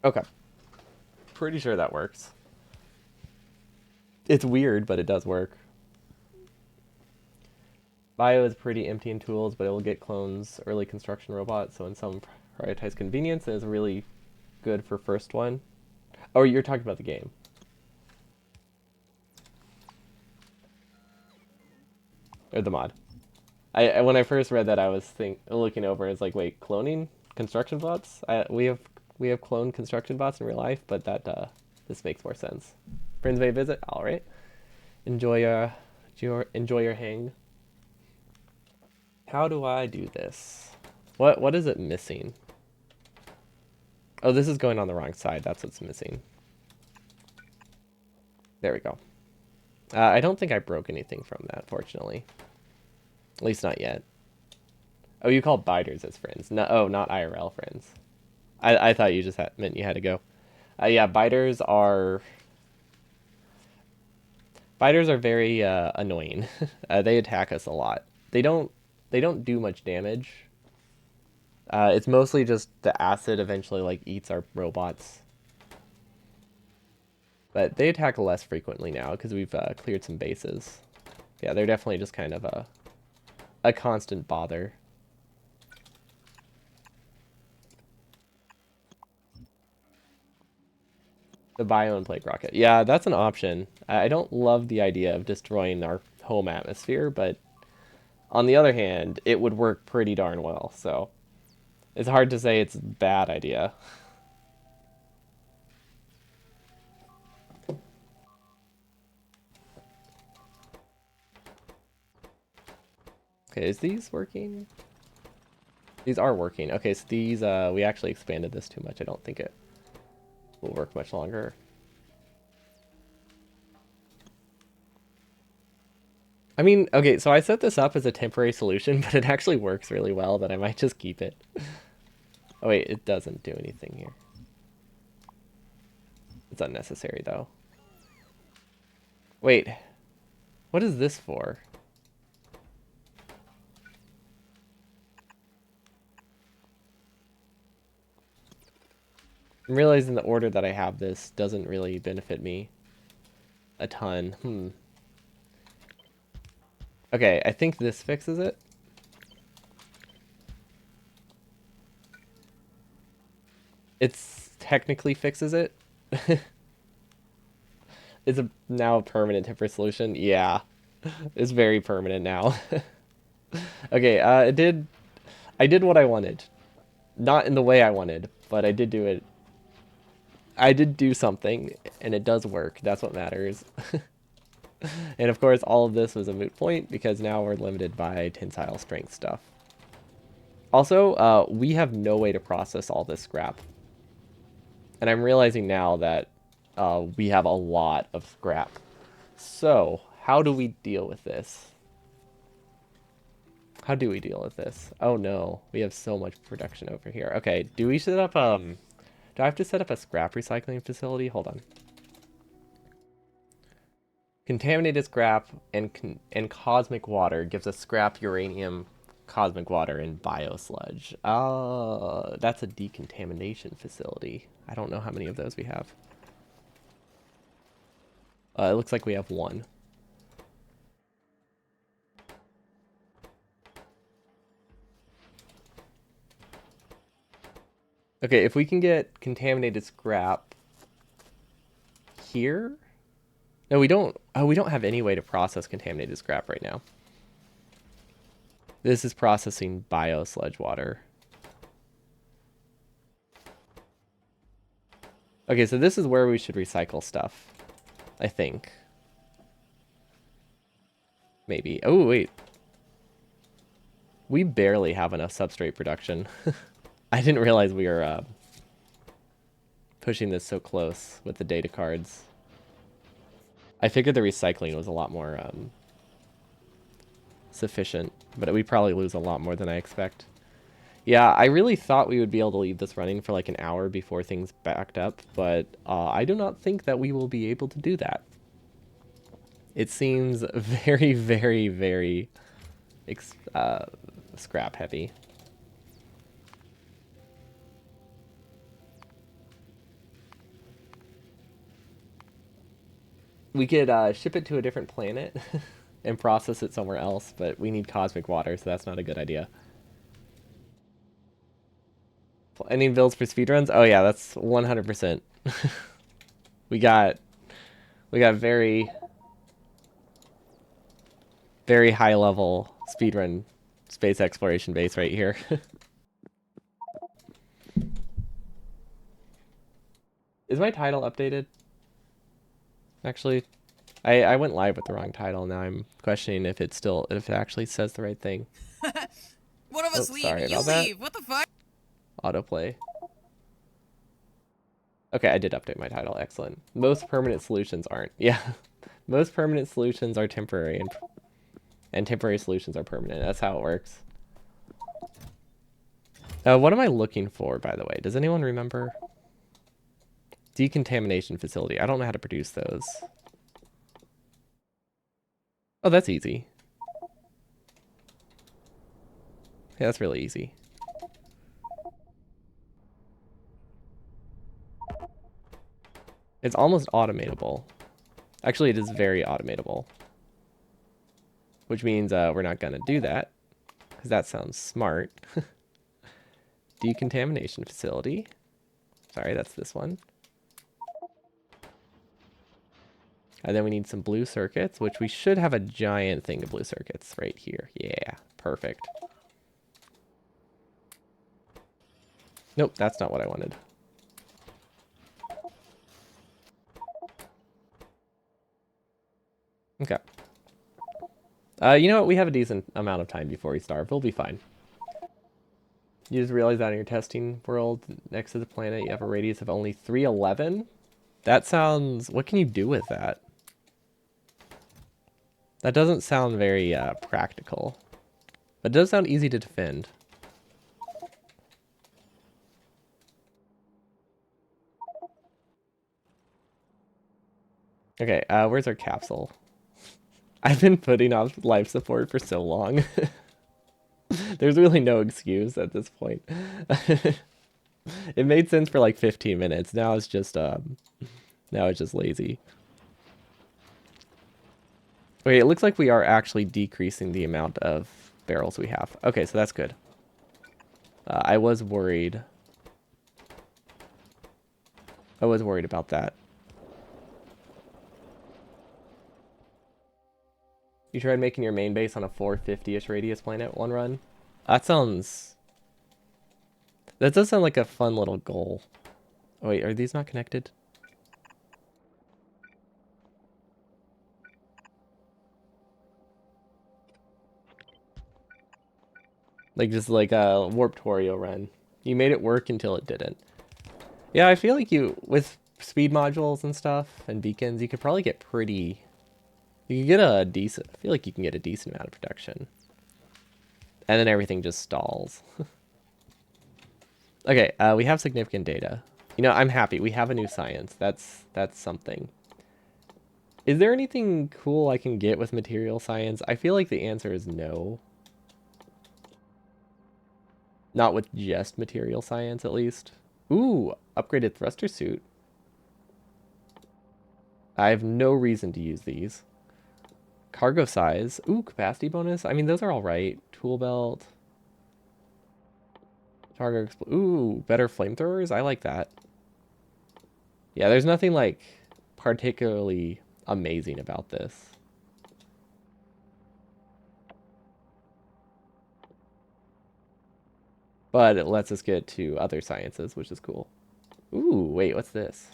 Okay. Pretty sure that works. It's weird, but it does work. Bio is pretty empty in tools, but it will get clones early construction robots, so in some prioritized convenience, it is really good for first one. Oh, you're talking about the game. Or the mod. I when I first read that, I was looking over. It's like, wait, cloning construction bots? We have cloned construction bots in real life, but that this makes more sense. Friends may visit. All right. Enjoy your hang. How do I do this? What is it missing? Oh, this is going on the wrong side. That's what's missing. There we go. I don't think I broke anything from that, fortunately. At least not yet. Oh, you call biters as friends. No, oh, not IRL friends. I thought you just meant you had to go. Yeah, biters are very annoying. They attack us a lot. They don't do much damage. It's mostly just the acid eventually like eats our robots. But they attack less frequently now because we've cleared some bases. Yeah, they're definitely just kind of a constant bother. The bio and plague rocket. Yeah, that's an option. I don't love the idea of destroying our home atmosphere, but On the other hand, it would work pretty darn well, so it's hard to say it's a bad idea. Okay, is these working? These are working. Okay, so these, we actually expanded this too much. I don't think it will work much longer. I mean, okay, so I set this up as a temporary solution, but it actually works really well that I might just keep it. Oh wait, it doesn't do anything here. It's unnecessary though. Wait, what is this for? I'm realizing the order that I have this doesn't really benefit me a ton. Okay, I think this fixes it. It's technically fixes it. It's now a permanent temporary solution. Yeah, it's very permanent now. Okay, I did what I wanted. Not in the way I wanted, but I did do it. I did do something, and it does work. That's what matters. And of course, all of this was a moot point because now we're limited by tensile strength stuff. Also, we have no way to process all this scrap. And I'm realizing now that we have a lot of scrap. So, how do we deal with this? How do we deal with this? Oh no, we have so much production over here. Okay, do we set up, do I have to set up a scrap recycling facility? Hold on. Contaminated scrap and cosmic water gives us scrap, uranium, cosmic water, and biosludge. That's a decontamination facility. I don't know how many of those we have. It looks like we have one. Okay, if we can get contaminated scrap here. No, we don't. Oh, we don't have any way to process contaminated scrap right now. This is processing biosludge water. Okay, so this is where we should recycle stuff, I think. Maybe. Oh, wait. We barely have enough substrate production. I didn't realize we were pushing this so close with the data cards. I figured the recycling was a lot more sufficient, but we probably lose a lot more than I expect. Yeah, I really thought we would be able to leave this running for like an hour before things backed up, but I do not think that we will be able to do that. It seems very, very, very scrap heavy. We could ship it to a different planet and process it somewhere else, but we need cosmic water, so that's not a good idea. Any builds for speedruns? Oh yeah, that's 100%. we got very, very high level speedrun space exploration base right here. Is my title updated? Actually, I went live with the wrong title. Now I'm questioning if it actually says the right thing. One of us leave. Sorry You about that. leave. What the fuck? Autoplay. Okay, I did update my title. Excellent. Most permanent solutions aren't. Yeah. Most permanent solutions are temporary, and temporary solutions are permanent. That's how it works. What am I looking for, by the way? Does anyone remember? Decontamination facility. I don't know how to produce those. Oh, that's easy. Yeah, that's really easy. It's almost automatable. Actually, it is very automatable. Which means we're not going to do that. Because that sounds smart. Decontamination facility. Sorry, that's this one. And then we need some blue circuits, which we should have a giant thing of blue circuits right here. Yeah, perfect. Nope, that's not what I wanted. Okay. You know what? We have a decent amount of time before we starve. We'll be fine. You just realize that in your testing world, next to the planet, you have a radius of only 311? That sounds... What can you do with that? That doesn't sound very practical. But it does sound easy to defend. Okay, where's our capsule? I've been putting off life support for so long. There's really no excuse at this point. It made sense for like 15 minutes. Now it's just lazy. Okay, it looks like we are actually decreasing the amount of barrels we have. Okay, so that's good. I was worried. I was worried about that. You tried making your main base on a 450-ish radius planet one run? That sounds... That does sound like a fun little goal. Oh wait, are these not connected? Like just like a warp Torio run. You made it work until it didn't. Yeah, I feel like you, with speed modules and stuff and beacons, you could probably get pretty... You could get a decent... I feel like you can get a decent amount of production. And then everything just stalls. Okay, we have significant data. You know, I'm happy. We have a new science. That's something. Is there anything cool I can get with material science? I feel like the answer is no. Not with just material science, at least. Ooh, upgraded thruster suit. I have no reason to use these. Cargo size. Ooh, capacity bonus. I mean, those are all right. Tool belt. Ooh, better flamethrowers. I like that. Yeah, there's nothing like particularly amazing about this. But it lets us get to other sciences, which is cool. Ooh, wait, what's this?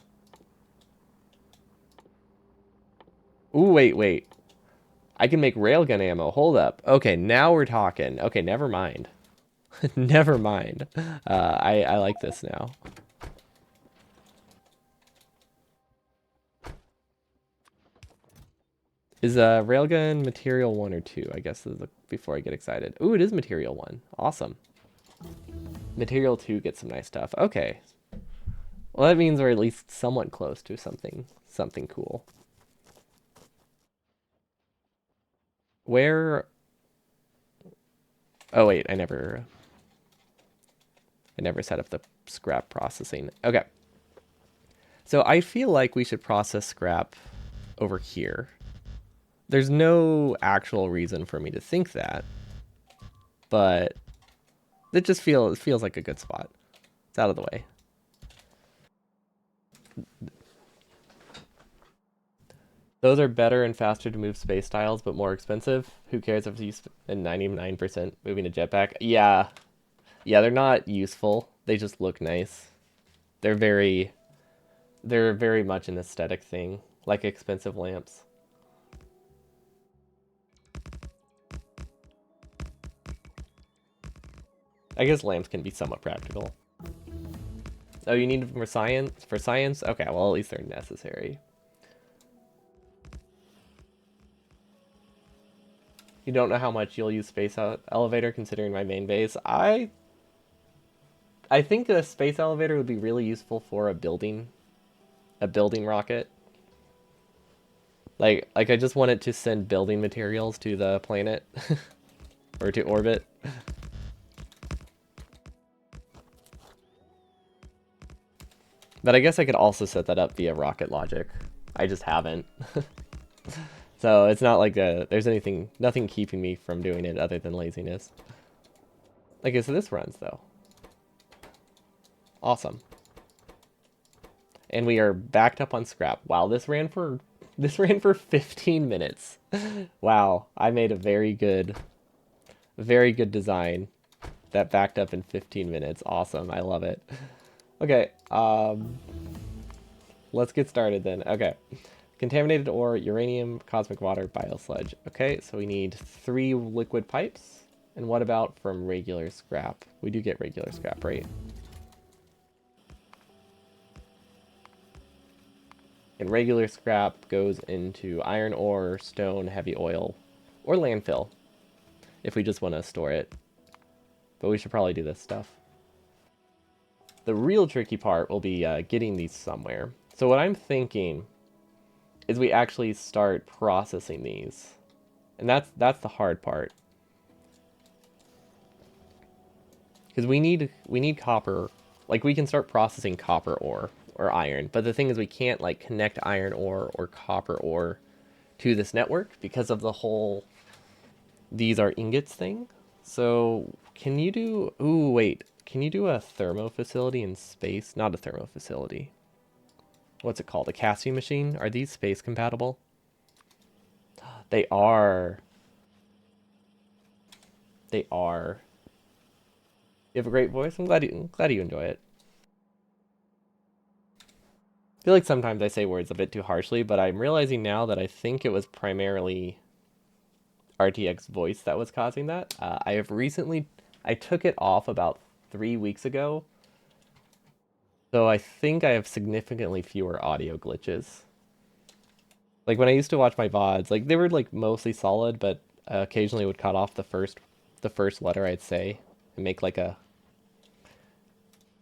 Ooh, wait. I can make railgun ammo. Hold up. Okay, now we're talking. Okay, never mind. Never mind. I like this now. Is railgun material 1 or 2? I guess is before I get excited. Ooh, it is material 1. Awesome. Material 2 gets some nice stuff. Okay. Well, that means we're at least somewhat close to something cool. Where... Oh, wait, I never set up the scrap processing. Okay. So I feel like we should process scrap over here. There's no actual reason for me to think that, but it just feels like a good spot. It's out of the way. Those are better and faster to move space styles, but more expensive. Who cares if you spend 99% moving a jetpack? Yeah, they're not useful. They just look nice. They're very much an aesthetic thing, like expensive lamps. I guess lamps can be somewhat practical. Oh, you need them for science? For science? Okay, well, at least they're necessary. You don't know how much you'll use space elevator considering my main base. I think a space elevator would be really useful for a building rocket. Like I just want it to send building materials to the planet or to orbit. But I guess I could also set that up via rocket logic. I just haven't. So it's not like there's nothing keeping me from doing it other than laziness. Okay, so this runs though. Awesome. And we are backed up on scrap. Wow, this ran for This ran for 15 minutes. Wow, I made a very good design that backed up in 15 minutes. Awesome, I love it. Okay, let's get started then. Okay, contaminated ore, uranium, cosmic water, biosludge. Okay, so we need 3 liquid pipes. And what about from regular scrap? We do get regular scrap, right? And regular scrap goes into iron ore, stone, heavy oil, or landfill if we just want to store it. But we should probably do this stuff. The real tricky part will be getting these somewhere. So what I'm thinking is we actually start processing these. And that's the hard part. Because we need copper. Like, we can start processing copper ore or iron, but the thing is we can't like connect iron ore or copper ore to this network because of the whole these are ingots thing. So can you do, ooh, wait, can you do a thermo facility in space? Not a thermo facility. What's it called? A casting machine? Are these space compatible? They are. They are. You have a great voice. I'm glad you enjoy it. I feel like sometimes I say words a bit too harshly, but I'm realizing now that I think it was primarily RTX voice that was causing that. I took it off about 3 weeks ago, so I think I have significantly fewer audio glitches. Like when I used to watch my VODs, like they were like mostly solid, but occasionally would cut off the first letter I'd say and make like a,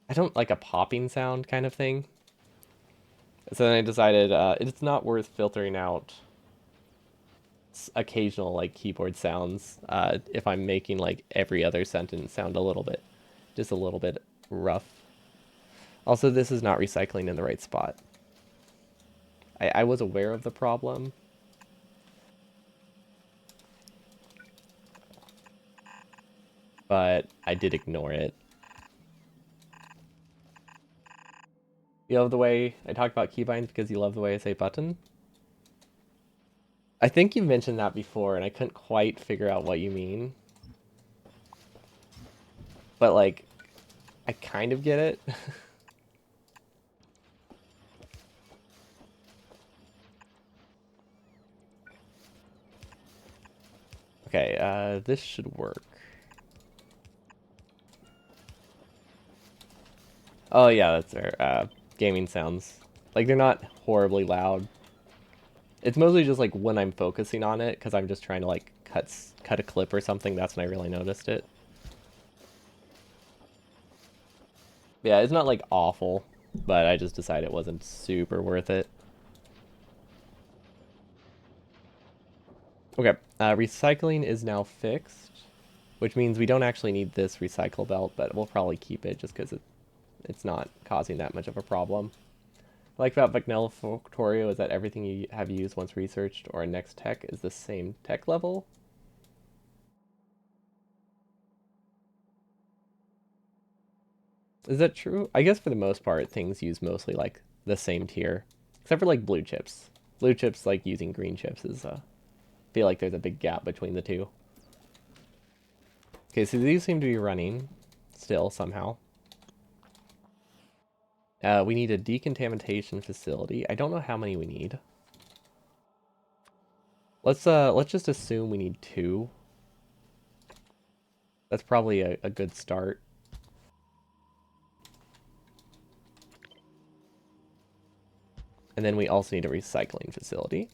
I don't like a popping sound kind of thing. So then I decided it's not worth filtering out occasional like keyboard sounds if I'm making like every other sentence sound just a little bit rough. Also, this is not recycling in the right spot. I was aware of the problem, but I did ignore it. You love the way I talk about keybinds because you love the way I say button? I think you mentioned that before, and I couldn't quite figure out what you mean. But, like, I kind of get it. Okay, this should work. Oh, yeah, that's fair. Gaming sounds. Like, they're not horribly loud. It's mostly just, like, when I'm focusing on it, because I'm just trying to, like, cut a clip or something. That's when I really noticed it. Yeah, it's not, like, awful, but I just decided it wasn't super worth it. Okay, recycling is now fixed, which means we don't actually need this recycle belt, but we'll probably keep it just because it's not causing that much of a problem. What I like about Factorio is that everything you have used once researched or a next tech is the same tech level. Is that true? I guess for the most part, things use mostly like the same tier, except for like blue chips. Blue chips, like using green chips, is I feel like there's a big gap between the two. Okay, so these seem to be running still somehow. We need a decontamination facility. I don't know how many we need. Let's just assume we need 2. That's probably a good start. And then we also need a recycling facility.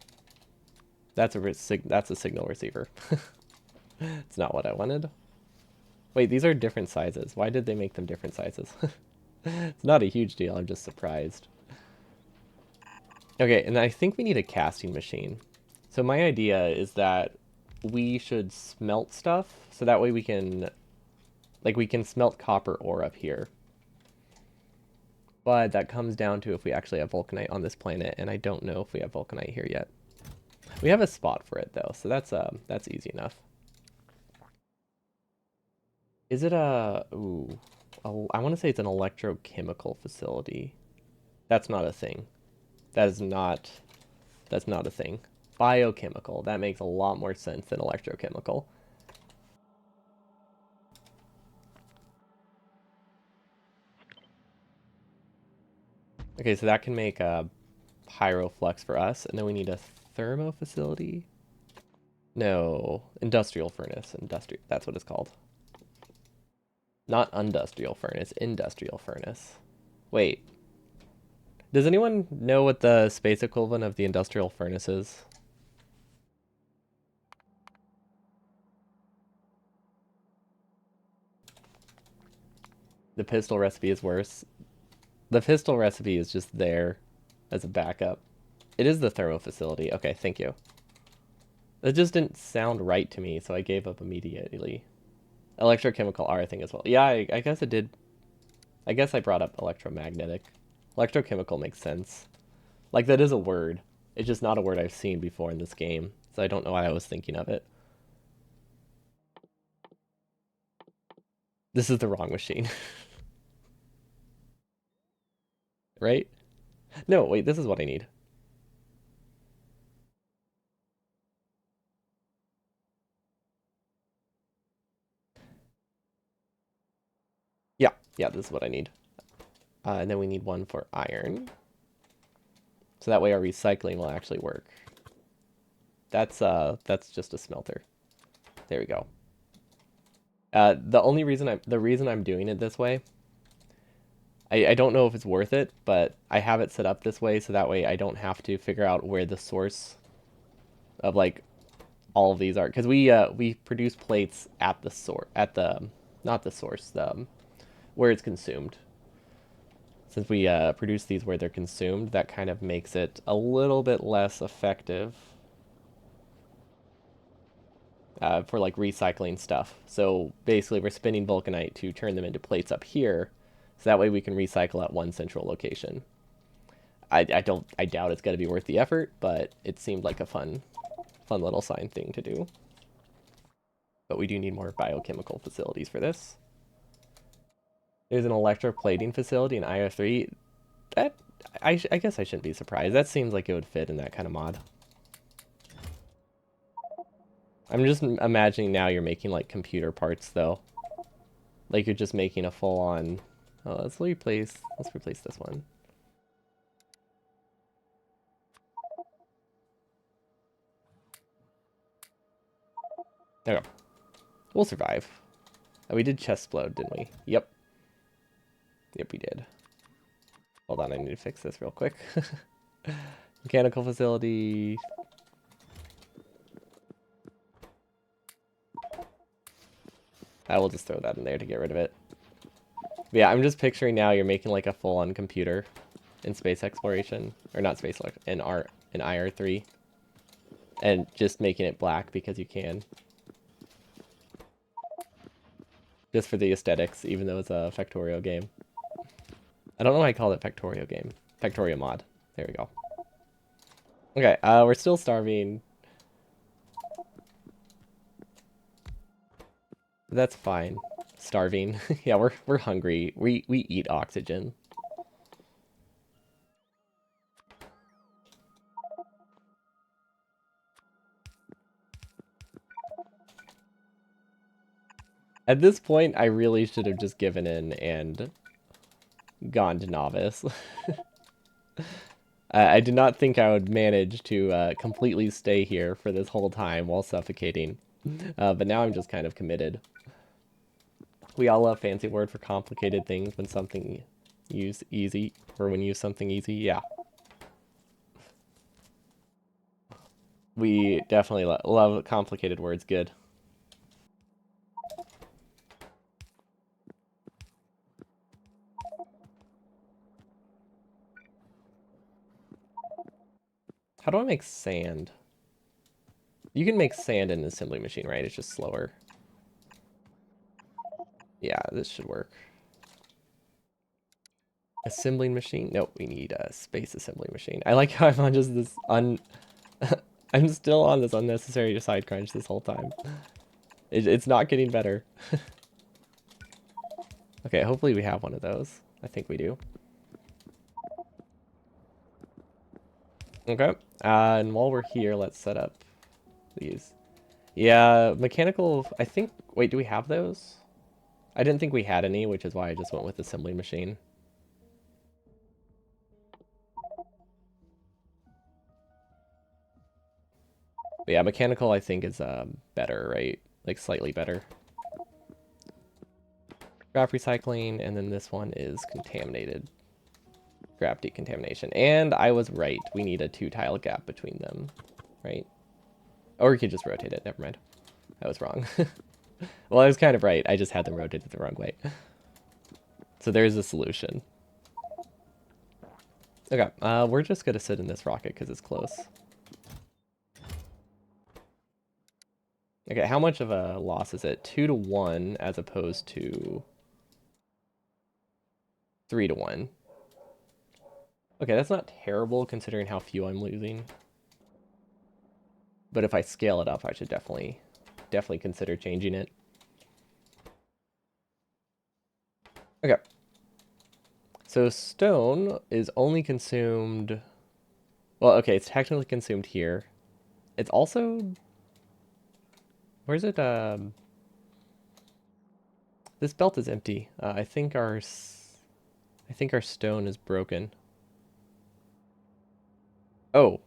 That's a signal receiver. It's not what I wanted. Wait, these are different sizes. Why did they make them different sizes? It's not a huge deal. I'm just surprised. Okay, and I think we need a casting machine. So my idea is that we should smelt stuff, so that way we can, like, we can smelt copper ore up here. But that comes down to if we actually have vulcanite on this planet, and I don't know if we have vulcanite here yet. We have a spot for it though, so that's easy enough. Is it ooh, I want to say it's an electrochemical facility. That's not a thing. That is not That's not a thing. Biochemical. That makes a lot more sense than electrochemical. Okay, so that can make a pyroflux for us, and then we need a thermo facility. No, industrial furnace. That's what it's called. Not industrial furnace, industrial furnace. Wait. Does anyone know what the space equivalent of the industrial furnace is? The pistol recipe is worse. The pistol recipe is just there as a backup. It is the thermo facility. Okay, thank you. It just didn't sound right to me, so I gave up immediately. Electrochemical are a thing as well. Yeah, I guess it did. I guess I brought up electromagnetic. Electrochemical makes sense. Like, that is a word. It's just not a word I've seen before in this game, so I don't know why I was thinking of it. This is the wrong machine. Right? No, wait, this is what I need. Yeah, yeah, this is what I need. And then we need one for iron. So that way our recycling will actually work. That's just a smelter. There we go. The reason I'm doing it this way, I don't know if it's worth it, but I have it set up this way so that way I don't have to figure out where the source of like all of these are, because we produce plates at the source, at the not the source, the where it's consumed. Since we produce these where they're consumed, that kind of makes it a little bit less effective for like recycling stuff. So basically we're spinning vulcanite to turn them into plates up here, so that way we can recycle at one central location. I doubt it's going to be worth the effort, but it seemed like a fun little side thing to do. But we do need more biochemical facilities for this. There's an electroplating facility in IO3. That I guess I shouldn't be surprised. That seems like it would fit in that kind of mod. I'm just imagining now you're making like computer parts though. Like you're just making a full-on. Oh, let's replace this one. There we go. We'll survive. Oh, we did chest explode, didn't we? Yep. Yep, we did. Hold on, I need to fix this real quick. Mechanical facility. I will just throw that in there to get rid of it. But yeah, I'm just picturing now you're making like a full-on computer in space exploration, or not space in IR3, and just making it black because you can, just for the aesthetics, even though it's a Factorio game. I don't know why I called it Factorio game. Factorio mod. There we go. Okay, we're still starving. That's fine. Starving. Yeah, we're hungry. We eat oxygen. At this point, I really should have just given in and gone to novice. I did not think I would manage to completely stay here for this whole time while suffocating. But now I'm just kind of committed. We all love fancy word for complicated things when something use easy, or when you use something easy, yeah. We definitely love complicated words, good. How do I make sand? You can make sand in an assembly machine, right? It's just slower. Yeah, this should work. Assembling machine? Nope, we need a space assembly machine. I like how I'm on just this I'm still on this unnecessary side crunch this whole time. It's not getting better. Okay, hopefully we have one of those. I think we do. Okay. And while we're here, let's set up these. Yeah, mechanical, I think, wait, do we have those? I didn't think we had any, which is why I just went with assembly machine. But yeah, mechanical I think is better, right? Like slightly better. Scrap recycling, and then this one is contaminated. Scrap decontamination. And I was right. We need a 2-tile gap between them, right? Or we could just rotate it. Never mind. I was wrong. Well, I was kind of right. I just had them rotated the wrong way. So there's a solution. Okay, we're just going to sit in this rocket because it's close. Okay, how much of a loss is it? 2-1 as opposed to 3-1. Okay, that's not terrible considering how few I'm losing. But if I scale it up, I should definitely consider changing it. Okay. So stone is only consumed... Well, okay, it's technically consumed here. It's also... Where's it? This belt is empty. I think our stone is broken. Oh.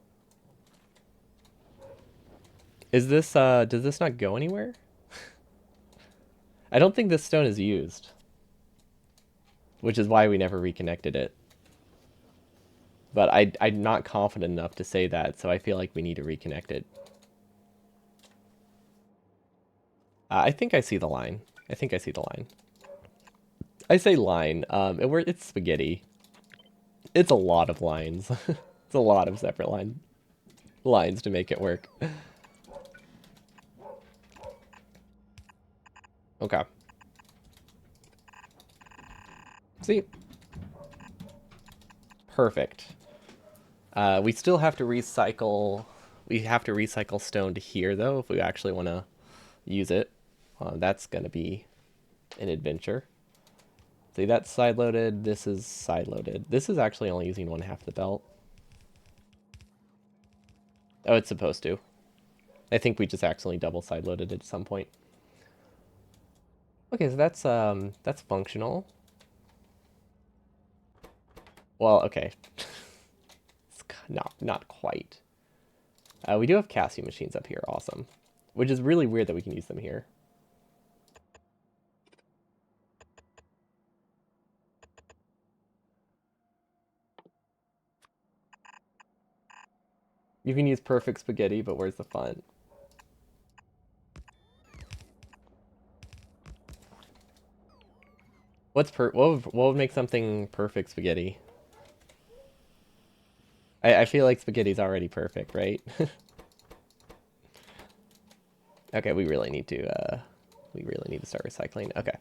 Is this, does this not go anywhere? I don't think this stone is used. Which is why we never reconnected it. But I'm not confident enough to say that, so I feel like we need to reconnect it. I think I see the line. I think I see the line. I say line. It's spaghetti. It's a lot of lines. It's a lot of separate lines to make it work. Okay. See? Perfect. We still have to recycle... We have to recycle stone to here, though, if we actually want to use it. That's going to be an adventure. See, that's side-loaded. This is side-loaded. This is actually only using 1/2 the belt. Oh, it's supposed to. I think we just accidentally double side-loaded it at some point. Okay, so that's functional. Well, okay. It's not quite. We do have casting machines up here, awesome. Which is really weird that we can use them here. You can use perfect spaghetti, but where's the fun? What would make something perfect spaghetti? I feel like spaghetti's already perfect, right? Okay, we really need to start recycling. Okay.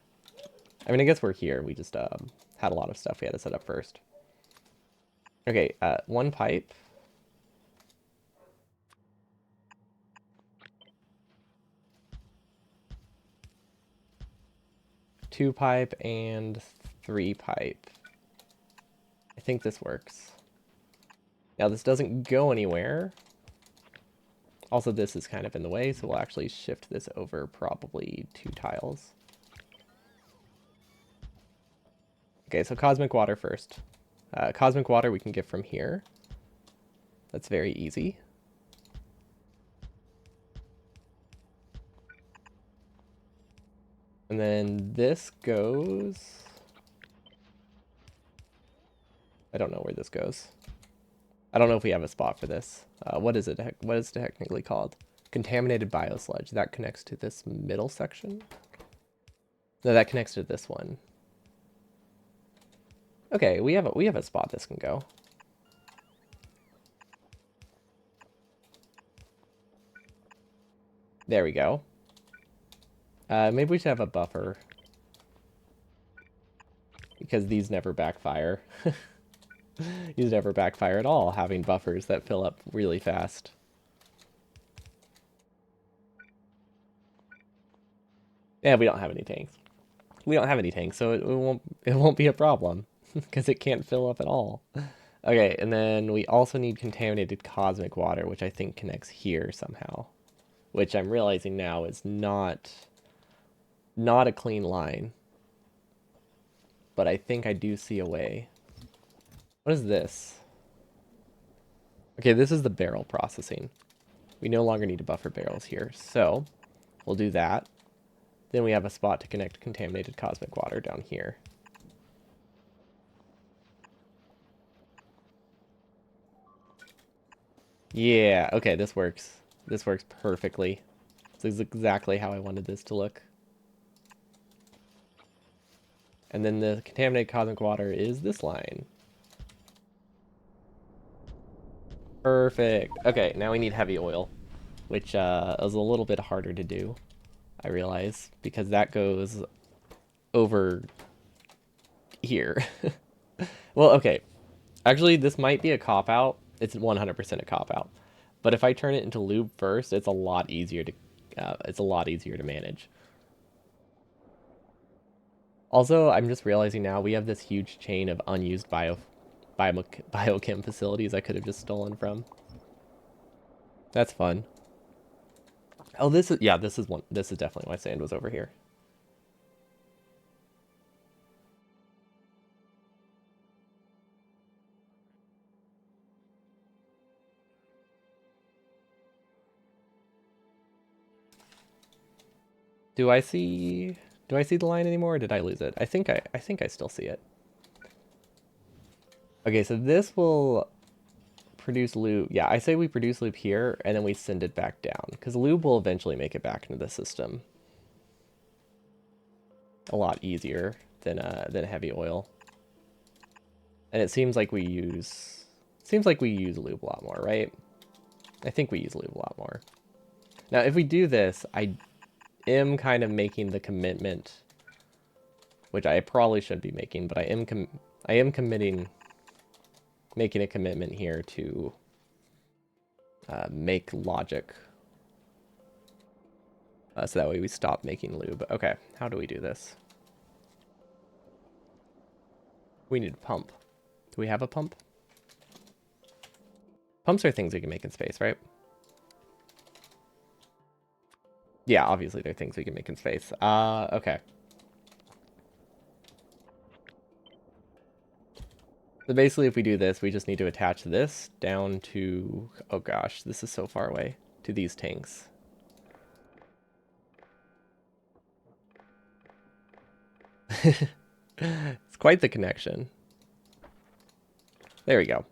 I mean, I guess we're here. We just had a lot of stuff we had to set up first. Okay, 1 pipe. Two pipe and 3 pipe. I think this works. Now this doesn't go anywhere. Also, this is kind of in the way, so we'll actually shift this over probably 2 tiles. Okay, so cosmic water first. Cosmic water we can get from here. That's very easy. And then this goes... I don't know where this goes. I don't know if we have a spot for this. What is it? What is it technically called? Contaminated biosludge. That connects to this middle section? No, that connects to this one. Okay, we have a spot this can go. There we go. Maybe we should have a buffer. Because these never backfire. These never backfire at all, having buffers that fill up really fast. Yeah, we don't have any tanks. We don't have any tanks, so it won't be a problem. Because it can't fill up at all. Okay, and then we also need contaminated cosmic water, which I think connects here somehow. Which I'm realizing now is not a clean line. But I think I do see a way. What is this? Okay, this is the barrel processing. We no longer need to buffer barrels here, so we'll do that. Then we have a spot to connect contaminated cosmic water down here. Yeah, okay, this works. This works perfectly. This is exactly how I wanted this to look. And then the contaminated cosmic water is this line. Perfect. Okay, now we need heavy oil, which is a little bit harder to do, I realize, because that goes over here. Well, okay. Actually, this might be a cop-out. It's 100% a cop-out. But if I turn it into lube first, it's a lot easier to manage. Also, I'm just realizing now we have this huge chain of unused biochem facilities I could have just stolen from. That's fun. Oh, this is definitely why sand was over here. Do I see the line anymore or did I lose it? I think I still see it. Okay, so this will produce lube. Yeah, I say we produce lube here and then we send it back down because lube will eventually make it back into the system. A lot easier than heavy oil. And it seems like we use lube a lot more, right? I think we use lube a lot more. Now, if we do this, I am kind of making the commitment, which I probably should be making, but I am making a commitment here to make logic. So that way we stop making lube. Okay, how do we do this? We need a pump. Do we have a pump? Pumps are things we can make in space, right? Yeah, obviously they're things we can make in space. Okay. So basically if we do this, we just need to attach this down to, oh gosh, this is so far away, to these tanks. It's quite the connection. There we go.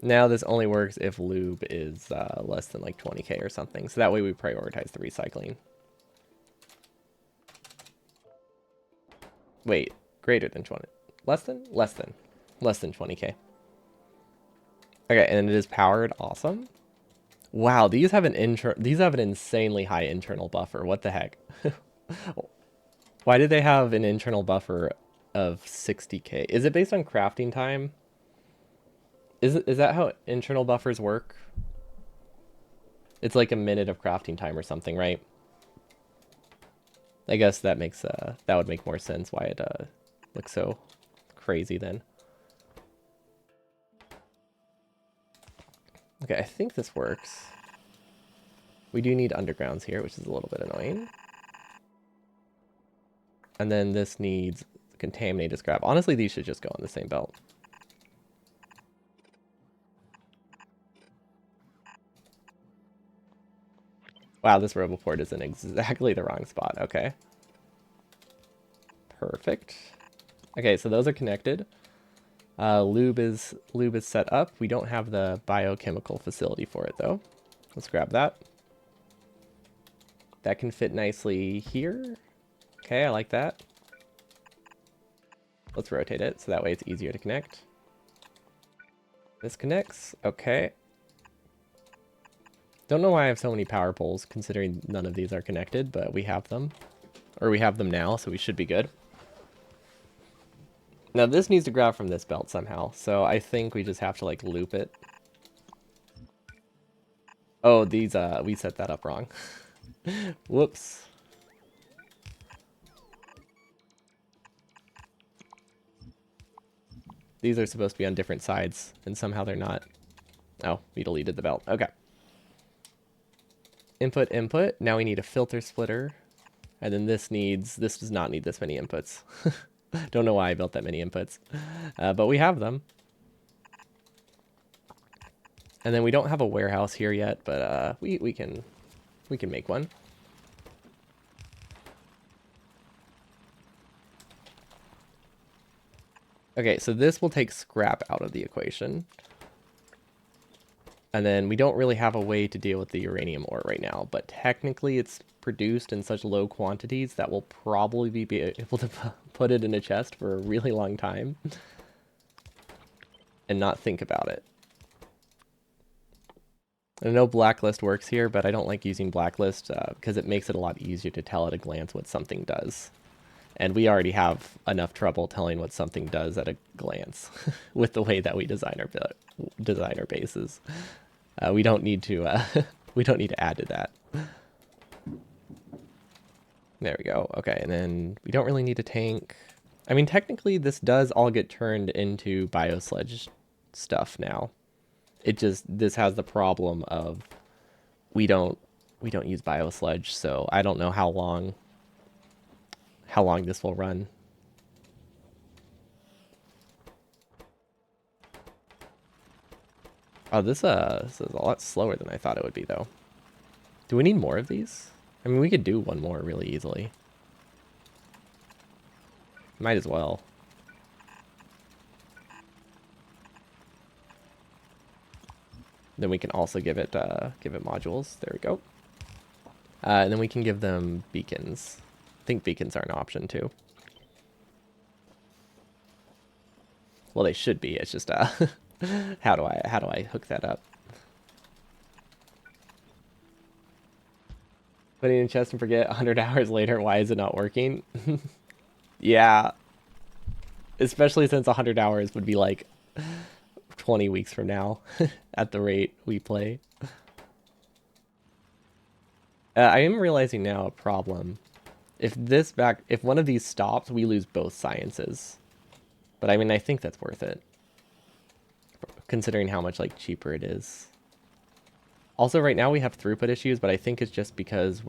Now this only works if lube is less than like 20k or something. So that way we prioritize the recycling. Wait, greater than 20. Less than? Less than. Less than 20k. Okay, and it is powered. Awesome. Wow, these have an insanely high internal buffer. What the heck? Why did they have an internal buffer of 60k? Is it based on crafting time? Is that how internal buffers work? It's like a minute of crafting time or something, right? I guess that makes that would make more sense why it looks so crazy then. Okay, I think this works. We do need undergrounds here, which is a little bit annoying. And then this needs contaminated scrap. Honestly, these should just go on the same belt. Wow, this roboport is in exactly the wrong spot. Okay. Perfect. Okay, so those are connected. Lube is set up. We don't have the biochemical facility for it though. Let's grab that. That can fit nicely here. Okay, I like that. Let's rotate it so that way it's easier to connect. This connects. Okay. Don't know why I have so many power poles considering none of these are connected, but we have them. Or we have them now, so we should be good. Now this needs to grab from this belt somehow, so I think we just have to like loop it. Oh, these we set that up wrong. Whoops. These are supposed to be on different sides, and somehow they're not. Oh, we deleted the belt. Okay. Input, input. Now we need a filter splitter. And then this does not need this many inputs. Don't know why I built that many inputs. But we have them. And then we don't have a warehouse here yet, but we can make one. Okay, so this will take scrap out of the equation. And then we don't really have a way to deal with the uranium ore right now, but technically it's produced in such low quantities that we'll probably be able to put it in a chest for a really long time and not think about it. I know blacklist works here, but I don't like using blacklist because it makes it a lot easier to tell at a glance what something does. And we already have enough trouble telling what something does at a glance with the way that we design our bases. We don't need to we don't need to add to that. There we go. Okay, and then we don't really need a tank. I mean, technically this does all get turned into biosludge stuff now. This has the problem of we don't use biosludge, so I don't know how long this will run. Oh, this is a lot slower than I thought it would be, though. Do we need more of these? I mean, we could do one more really easily. Might as well. Then we can also give it modules. There we go. And then we can give them beacons. I think beacons are an option too. Well, they should be. It's just how do I hook that up? Putting in chest and forget 100 hours later. Why is it not working? Yeah. Especially since 100 hours would be like 20 weeks from now at the rate we play. I am realizing now a problem. If one of these stops, we lose both sciences. But I mean, I think that's worth it. Considering how much like cheaper it is. Also, right now we have throughput issues, but I think it's just because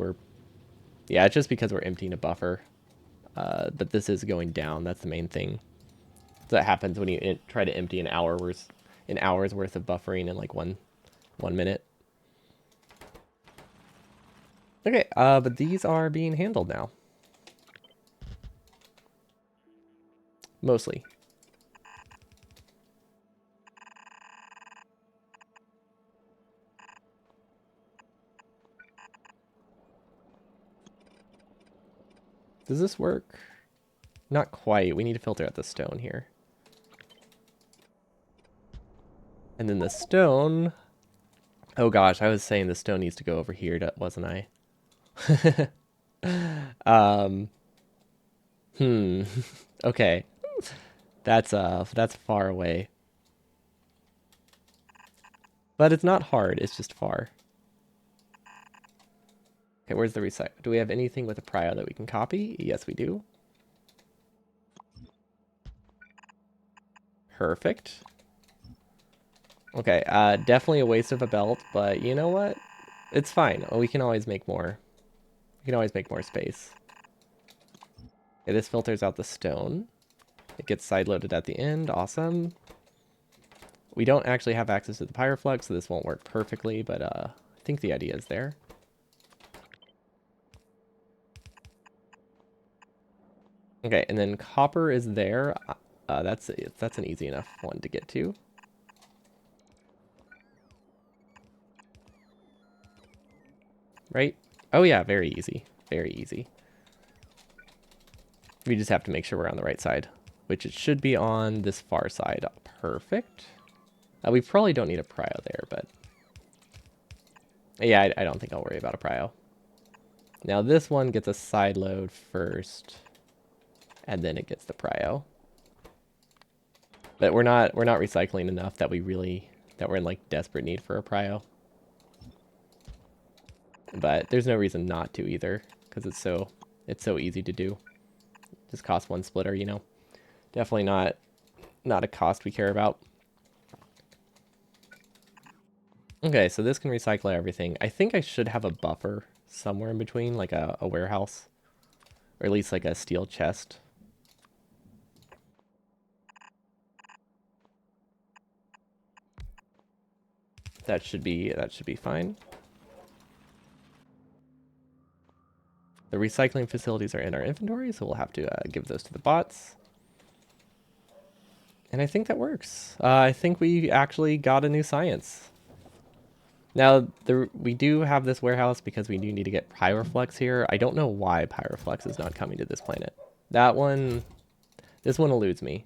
it's just because we're emptying a buffer. But this is going down. That's the main thing. So that happens when you try to empty an hour's worth of buffering in like one minute. Okay, but these are being handled now. Mostly. Does this work? Not quite. We need to filter out the stone here. And then the stone... Oh gosh, I was saying the stone needs to go over here, wasn't I? Okay. That's far away. But it's not hard, it's just far. Okay, where's the recycle? Do we have anything with a prio that we can copy? Yes, we do. Perfect. Okay, definitely a waste of a belt, but you know what? It's fine. We can always make more. We can always make more space. Okay, this filters out the stone. It gets side-loaded at the end. Awesome. We don't actually have access to the pyroflux, so this won't work perfectly, but I think the idea is there. Okay, and then copper is there. That's an easy enough one to get to. Right? Oh yeah, very easy. Very easy. We just have to make sure we're on the right side, which it should be on this far side. Perfect. We probably don't need a prio there, but yeah, I don't think I'll worry about a prio. Now this one gets a side load first, and then it gets the prio. But we're not recycling enough that we're in like desperate need for a prio. But there's no reason not to either, because it's so easy to do. Just costs one splitter, you know. Definitely not not a cost we care about. Okay, so this can recycle everything. I think I should have a buffer somewhere in between, like a warehouse. Or at least like a steel chest. That should be fine. The recycling facilities are in our inventory, so we'll have to give those to the bots. And I think that works. I think we actually got a new science. Now, we do have this warehouse because we do need to get Pyroflex here. I don't know why Pyroflex is not coming to this planet. This one eludes me.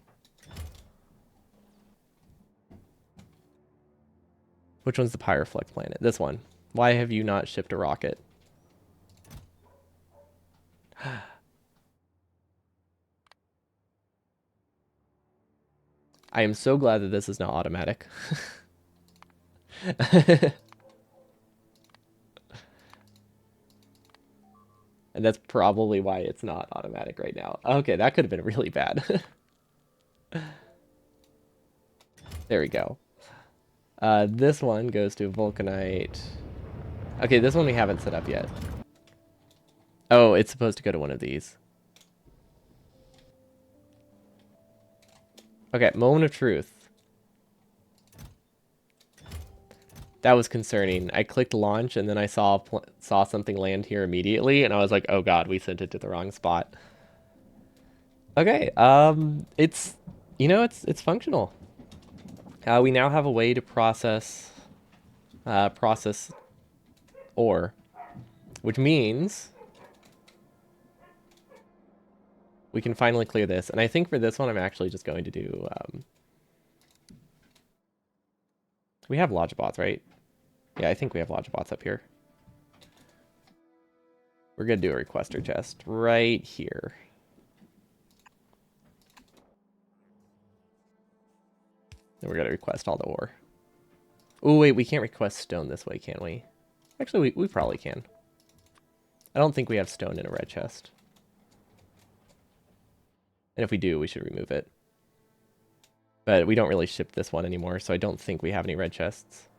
Which one's the Pyroflex planet? This one. Why have you not shipped a rocket? I am so glad that this is not automatic. And that's probably why it's not automatic right now. Okay, that could have been really bad. There we go. This one goes to Vulcanite. Okay, this one we haven't set up yet. Oh, it's supposed to go to one of these. Okay, moment of truth. That was concerning. I clicked launch and then I saw something land here immediately, and I was like, "Oh God, we sent it to the wrong spot." Okay, it's it's functional. We now have a way to process ore, which means we can finally clear this. And I think for this one, I'm actually just going to do. We have Logibots, right? Yeah, I think we have Logibots up here. We're going to do a requester chest right here. And we're going to request all the ore. Oh, wait, we can't request stone this way, can we? Actually, we probably can. I don't think we have stone in a red chest. And if we do, we should remove it. But we don't really ship this one anymore, so I don't think we have any red chests.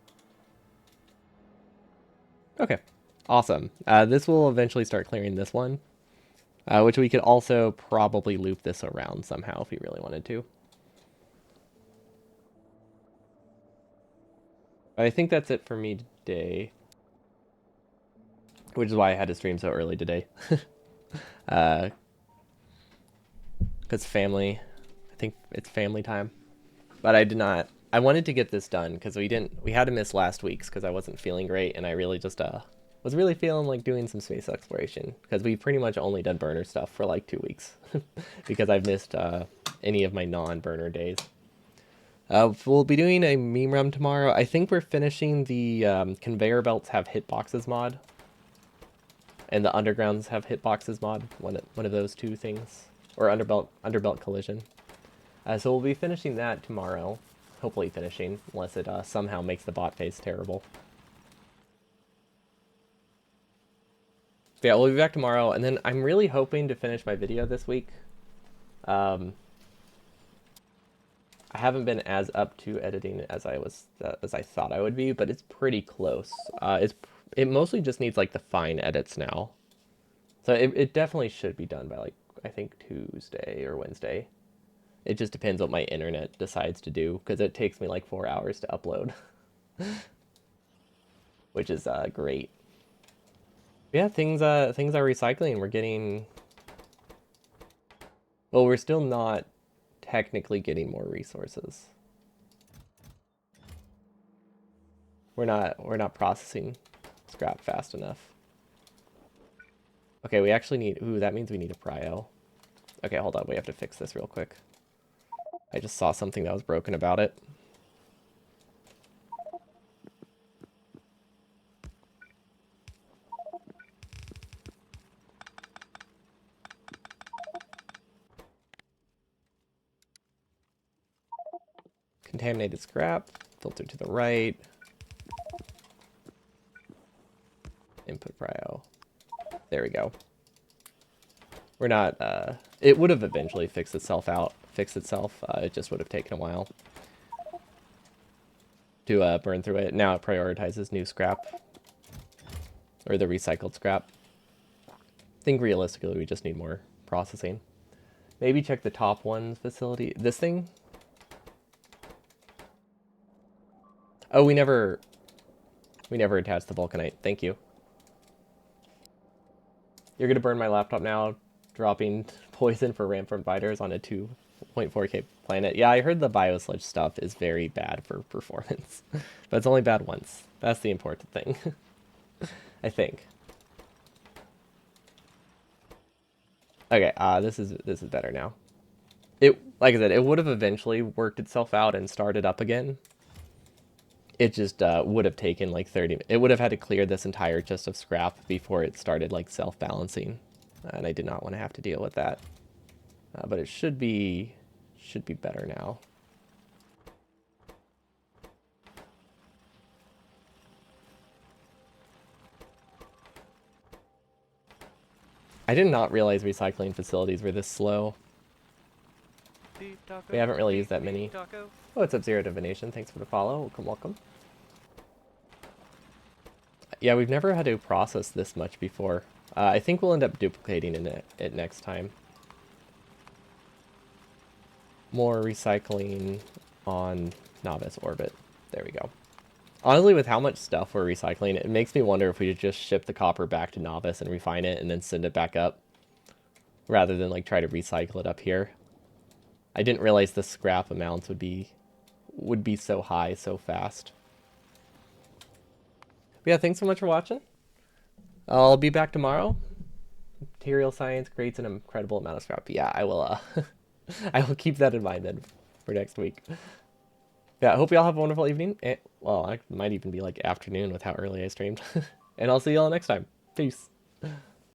Okay, awesome. This will eventually start clearing this one, which we could also probably loop this around somehow if we really wanted to. But I think that's it for me today, which is why I had to stream so early today. Because family, I think it's family time. But I did not. I wanted to get this done because we had to miss last week's because I wasn't feeling great, and I really just was really feeling like doing some space exploration because we've pretty much only done burner stuff for like 2 weeks because I've missed any of my non-burner days. We'll be doing a meme run tomorrow. I think we're finishing the conveyor belts have hitboxes mod, and the undergrounds have hitboxes mod. One of those two things, or underbelt collision. So we'll be finishing that tomorrow. Hopefully finishing, unless it somehow makes the bot phase terrible. So yeah, we'll be back tomorrow, and then I'm really hoping to finish my video this week. I haven't been as up to editing as I thought I would be, but it's pretty close. It mostly just needs like the fine edits now, so it definitely should be done by like I think Tuesday or Wednesday. It just depends what my internet decides to do, because it takes me like 4 hours to upload, which is great. Yeah, things are recycling. We're getting. Well, we're still not technically getting more resources. We're not processing scrap fast enough. Okay, we actually need. Ooh, that means we need a prio. Okay, hold on. We have to fix this real quick. I just saw something that was broken about it. Contaminated scrap. Filter to the right. Input prio. There we go. We're not, it would have eventually fixed itself out. fix itself. It just would have taken a while to burn through it. Now it prioritizes new scrap, or the recycled scrap. I think realistically we just need more processing. Maybe check the top one's facility. This thing? Oh, we never attached the vulcanite. Thank you. You're gonna burn my laptop now, dropping poison for ramfront biters on a 2.4K planet. Yeah, I heard the biosludge stuff is very bad for performance, but it's only bad once. That's the important thing, I think. Okay, this is better now. It, like I said, it would have eventually worked itself out and started up again. It just would have taken like 30. It would have had to clear this entire chest of scrap before it started like self-balancing, and I did not want to have to deal with that. But it should be better now. I did not realize recycling facilities were this slow. We haven't really used that many. Oh, what's up, Zero Divination? Thanks for the follow. Welcome, welcome. Yeah, we've never had to process this much before. I think we'll end up duplicating it next time. More recycling on Novice Orbit. There we go. Honestly, with how much stuff we're recycling, it makes me wonder if we should just ship the copper back to Novice and refine it and then send it back up, rather than like try to recycle it up here. I didn't realize the scrap amounts would be so high so fast. But yeah, thanks so much for watching. I'll be back tomorrow. Material science creates an incredible amount of scrap. Yeah, I will I will keep that in mind then for next week. Yeah, I hope you all have a wonderful evening. Well, it might even be like afternoon with how early I streamed. And I'll see you all next time. Peace.